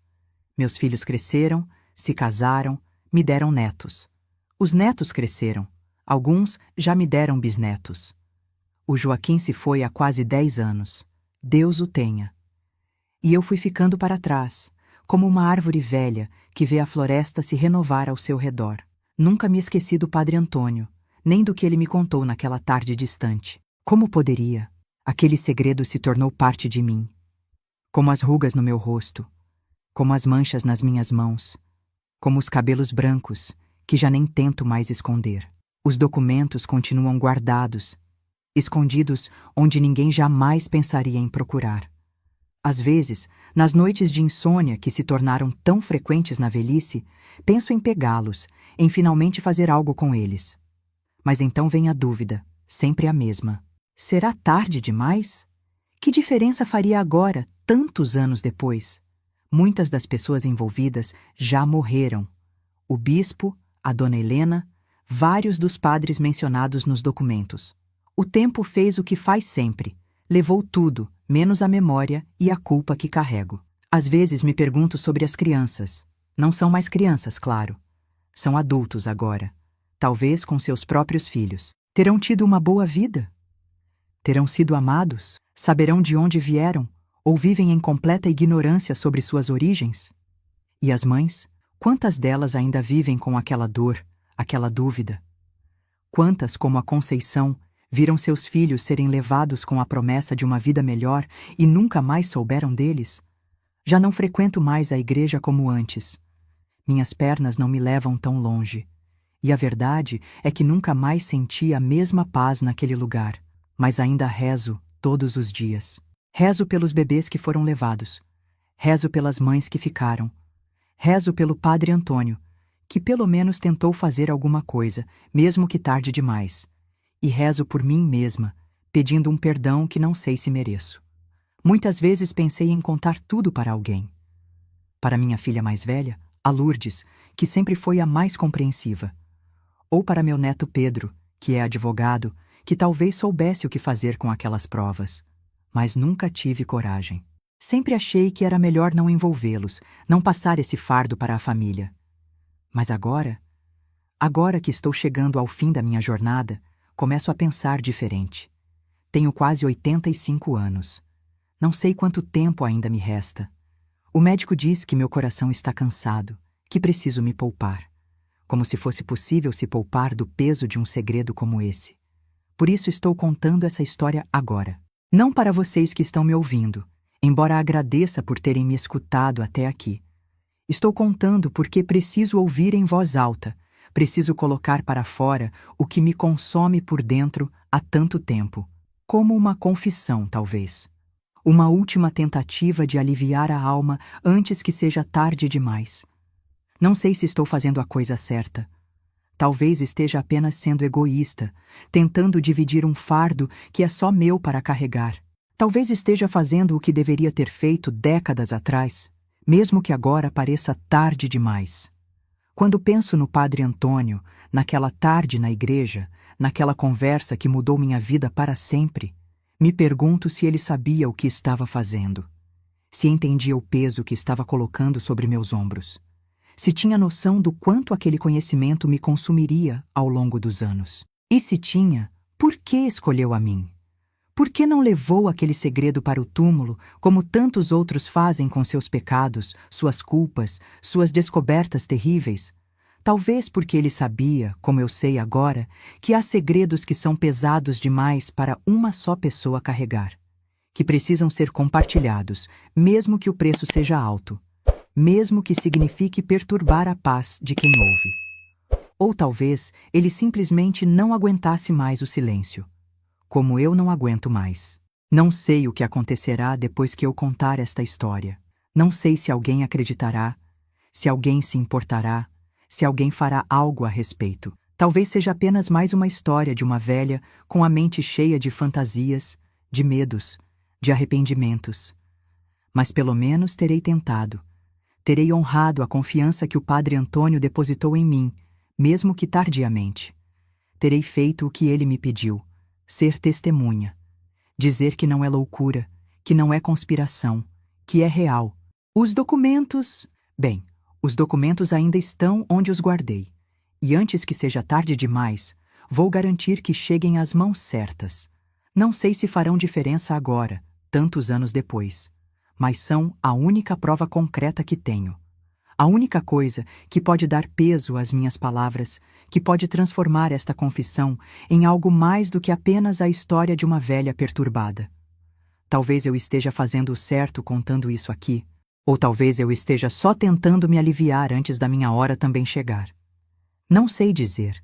Meus filhos cresceram, se casaram, me deram netos. Os netos cresceram, alguns já me deram bisnetos. O Joaquim se foi há quase 10 anos. Deus o tenha. E eu fui ficando para trás, como uma árvore velha que vê a floresta se renovar ao seu redor. Nunca me esqueci do padre Antônio, nem do que ele me contou naquela tarde distante. Como poderia? Aquele segredo se tornou parte de mim. Como as rugas no meu rosto, como as manchas nas minhas mãos, como os cabelos brancos, que já nem tento mais esconder. Os documentos continuam guardados, escondidos onde ninguém jamais pensaria em procurar. Às vezes, nas noites de insônia que se tornaram tão frequentes na velhice, penso em pegá-los, em finalmente fazer algo com eles. Mas então vem a dúvida, sempre a mesma. Será tarde demais? Que diferença faria agora, tantos anos depois? Muitas das pessoas envolvidas já morreram. O bispo, a dona Helena, vários dos padres mencionados nos documentos. O tempo fez o que faz sempre. Levou tudo, menos a memória e a culpa que carrego. Às vezes me pergunto sobre as crianças. Não são mais crianças, claro. São adultos agora. Talvez com seus próprios filhos. Terão tido uma boa vida? Terão sido amados? Saberão de onde vieram? Ou vivem em completa ignorância sobre suas origens? E as mães? Quantas delas ainda vivem com aquela dor, aquela dúvida? Quantas, como a Conceição, viram seus filhos serem levados com a promessa de uma vida melhor e nunca mais souberam deles? Já não frequento mais a igreja como antes. Minhas pernas não me levam tão longe. E a verdade é que nunca mais senti a mesma paz naquele lugar. Mas ainda rezo todos os dias. Rezo pelos bebês que foram levados. Rezo pelas mães que ficaram. Rezo pelo padre Antônio, que pelo menos tentou fazer alguma coisa, mesmo que tarde demais. E rezo por mim mesma, pedindo um perdão que não sei se mereço. Muitas vezes pensei em contar tudo para alguém. Para minha filha mais velha, a Lourdes, que sempre foi a mais compreensiva. Ou para meu neto Pedro, que é advogado, que talvez soubesse o que fazer com aquelas provas. Mas nunca tive coragem. Sempre achei que era melhor não envolvê-los, não passar esse fardo para a família. Mas agora que estou chegando ao fim da minha jornada, começo a pensar diferente. Tenho quase 85 anos. Não sei quanto tempo ainda me resta. O médico diz que meu coração está cansado, que preciso me poupar. Como se fosse possível se poupar do peso de um segredo como esse. Por isso estou contando essa história agora. Não para vocês que estão me ouvindo, embora agradeça por terem me escutado até aqui. Estou contando porque preciso ouvir em voz alta, preciso colocar para fora o que me consome por dentro há tanto tempo, como uma confissão, talvez. Uma última tentativa de aliviar a alma antes que seja tarde demais. Não sei se estou fazendo a coisa certa. Talvez esteja apenas sendo egoísta, tentando dividir um fardo que é só meu para carregar. Talvez esteja fazendo o que deveria ter feito décadas atrás, mesmo que agora pareça tarde demais. Quando penso no Padre Antônio, naquela tarde na igreja, naquela conversa que mudou minha vida para sempre, me pergunto se ele sabia o que estava fazendo, se entendia o peso que estava colocando sobre meus ombros, se tinha noção do quanto aquele conhecimento me consumiria ao longo dos anos. E se tinha, por que escolheu a mim? Por que não levou aquele segredo para o túmulo, como tantos outros fazem com seus pecados, suas culpas, suas descobertas terríveis? Talvez porque ele sabia, como eu sei agora, que há segredos que são pesados demais para uma só pessoa carregar, que precisam ser compartilhados, mesmo que o preço seja alto, mesmo que signifique perturbar a paz de quem ouve. Ou talvez ele simplesmente não aguentasse mais o silêncio, como eu não aguento mais. Não sei o que acontecerá depois que eu contar esta história. Não sei se alguém acreditará, se alguém se importará, se alguém fará algo a respeito. Talvez seja apenas mais uma história de uma velha com a mente cheia de fantasias, de medos, de arrependimentos. Mas pelo menos terei tentado. Terei honrado a confiança que o Padre Antônio depositou em mim, mesmo que tardiamente. Terei feito o que ele me pediu, ser testemunha. Dizer que não é loucura, que não é conspiração, que é real. Os documentos... Bem, os documentos ainda estão onde os guardei. E antes que seja tarde demais, vou garantir que cheguem às mãos certas. Não sei se farão diferença agora, tantos anos depois, mas são a única prova concreta que tenho. A única coisa que pode dar peso às minhas palavras, que pode transformar esta confissão em algo mais do que apenas a história de uma velha perturbada. Talvez eu esteja fazendo o certo contando isso aqui, ou talvez eu esteja só tentando me aliviar antes da minha hora também chegar. Não sei dizer.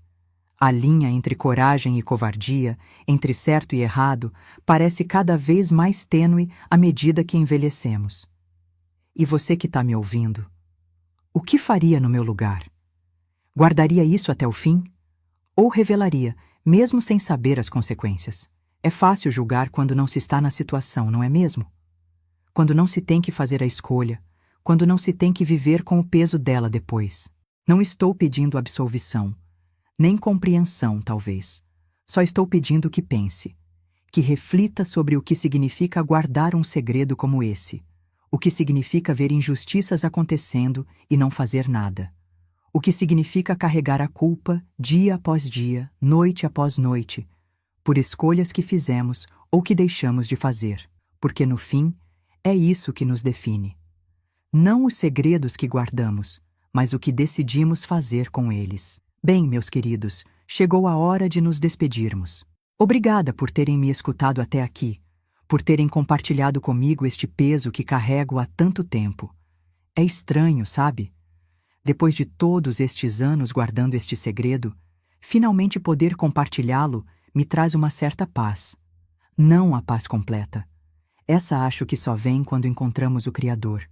A linha entre coragem e covardia, entre certo e errado, parece cada vez mais tênue à medida que envelhecemos. E você que está me ouvindo, o que faria no meu lugar? Guardaria isso até o fim? Ou revelaria, mesmo sem saber as consequências? É fácil julgar quando não se está na situação, não é mesmo? Quando não se tem que fazer a escolha, quando não se tem que viver com o peso dela depois. Não estou pedindo absolvição, nem compreensão, talvez. Só estou pedindo que pense, que reflita sobre o que significa guardar um segredo como esse. O que significa ver injustiças acontecendo e não fazer nada. O que significa carregar a culpa dia após dia, noite após noite, por escolhas que fizemos ou que deixamos de fazer. Porque no fim, é isso que nos define. Não os segredos que guardamos, mas o que decidimos fazer com eles. Bem, meus queridos, chegou a hora de nos despedirmos. Obrigada por terem me escutado até aqui, por terem compartilhado comigo este peso que carrego há tanto tempo. É estranho, sabe? Depois de todos estes anos guardando este segredo, finalmente poder compartilhá-lo me traz uma certa paz. Não a paz completa. Essa acho que só vem quando encontramos o Criador.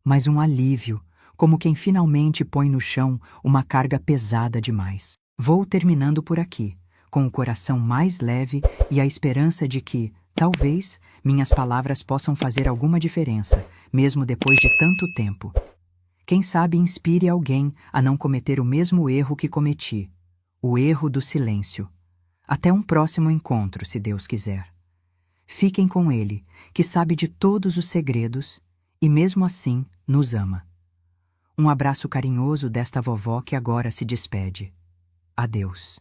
Mas um alívio, como quem finalmente põe no chão uma carga pesada demais. Vou terminando por aqui, com o coração mais leve e a esperança de que, talvez, minhas palavras possam fazer alguma diferença, mesmo depois de tanto tempo. Quem sabe inspire alguém a não cometer o mesmo erro que cometi, o erro do silêncio. Até um próximo encontro, se Deus quiser. Fiquem com Ele, que sabe de todos os segredos e, mesmo assim, nos ama. Um abraço carinhoso desta vovó que agora se despede. Adeus.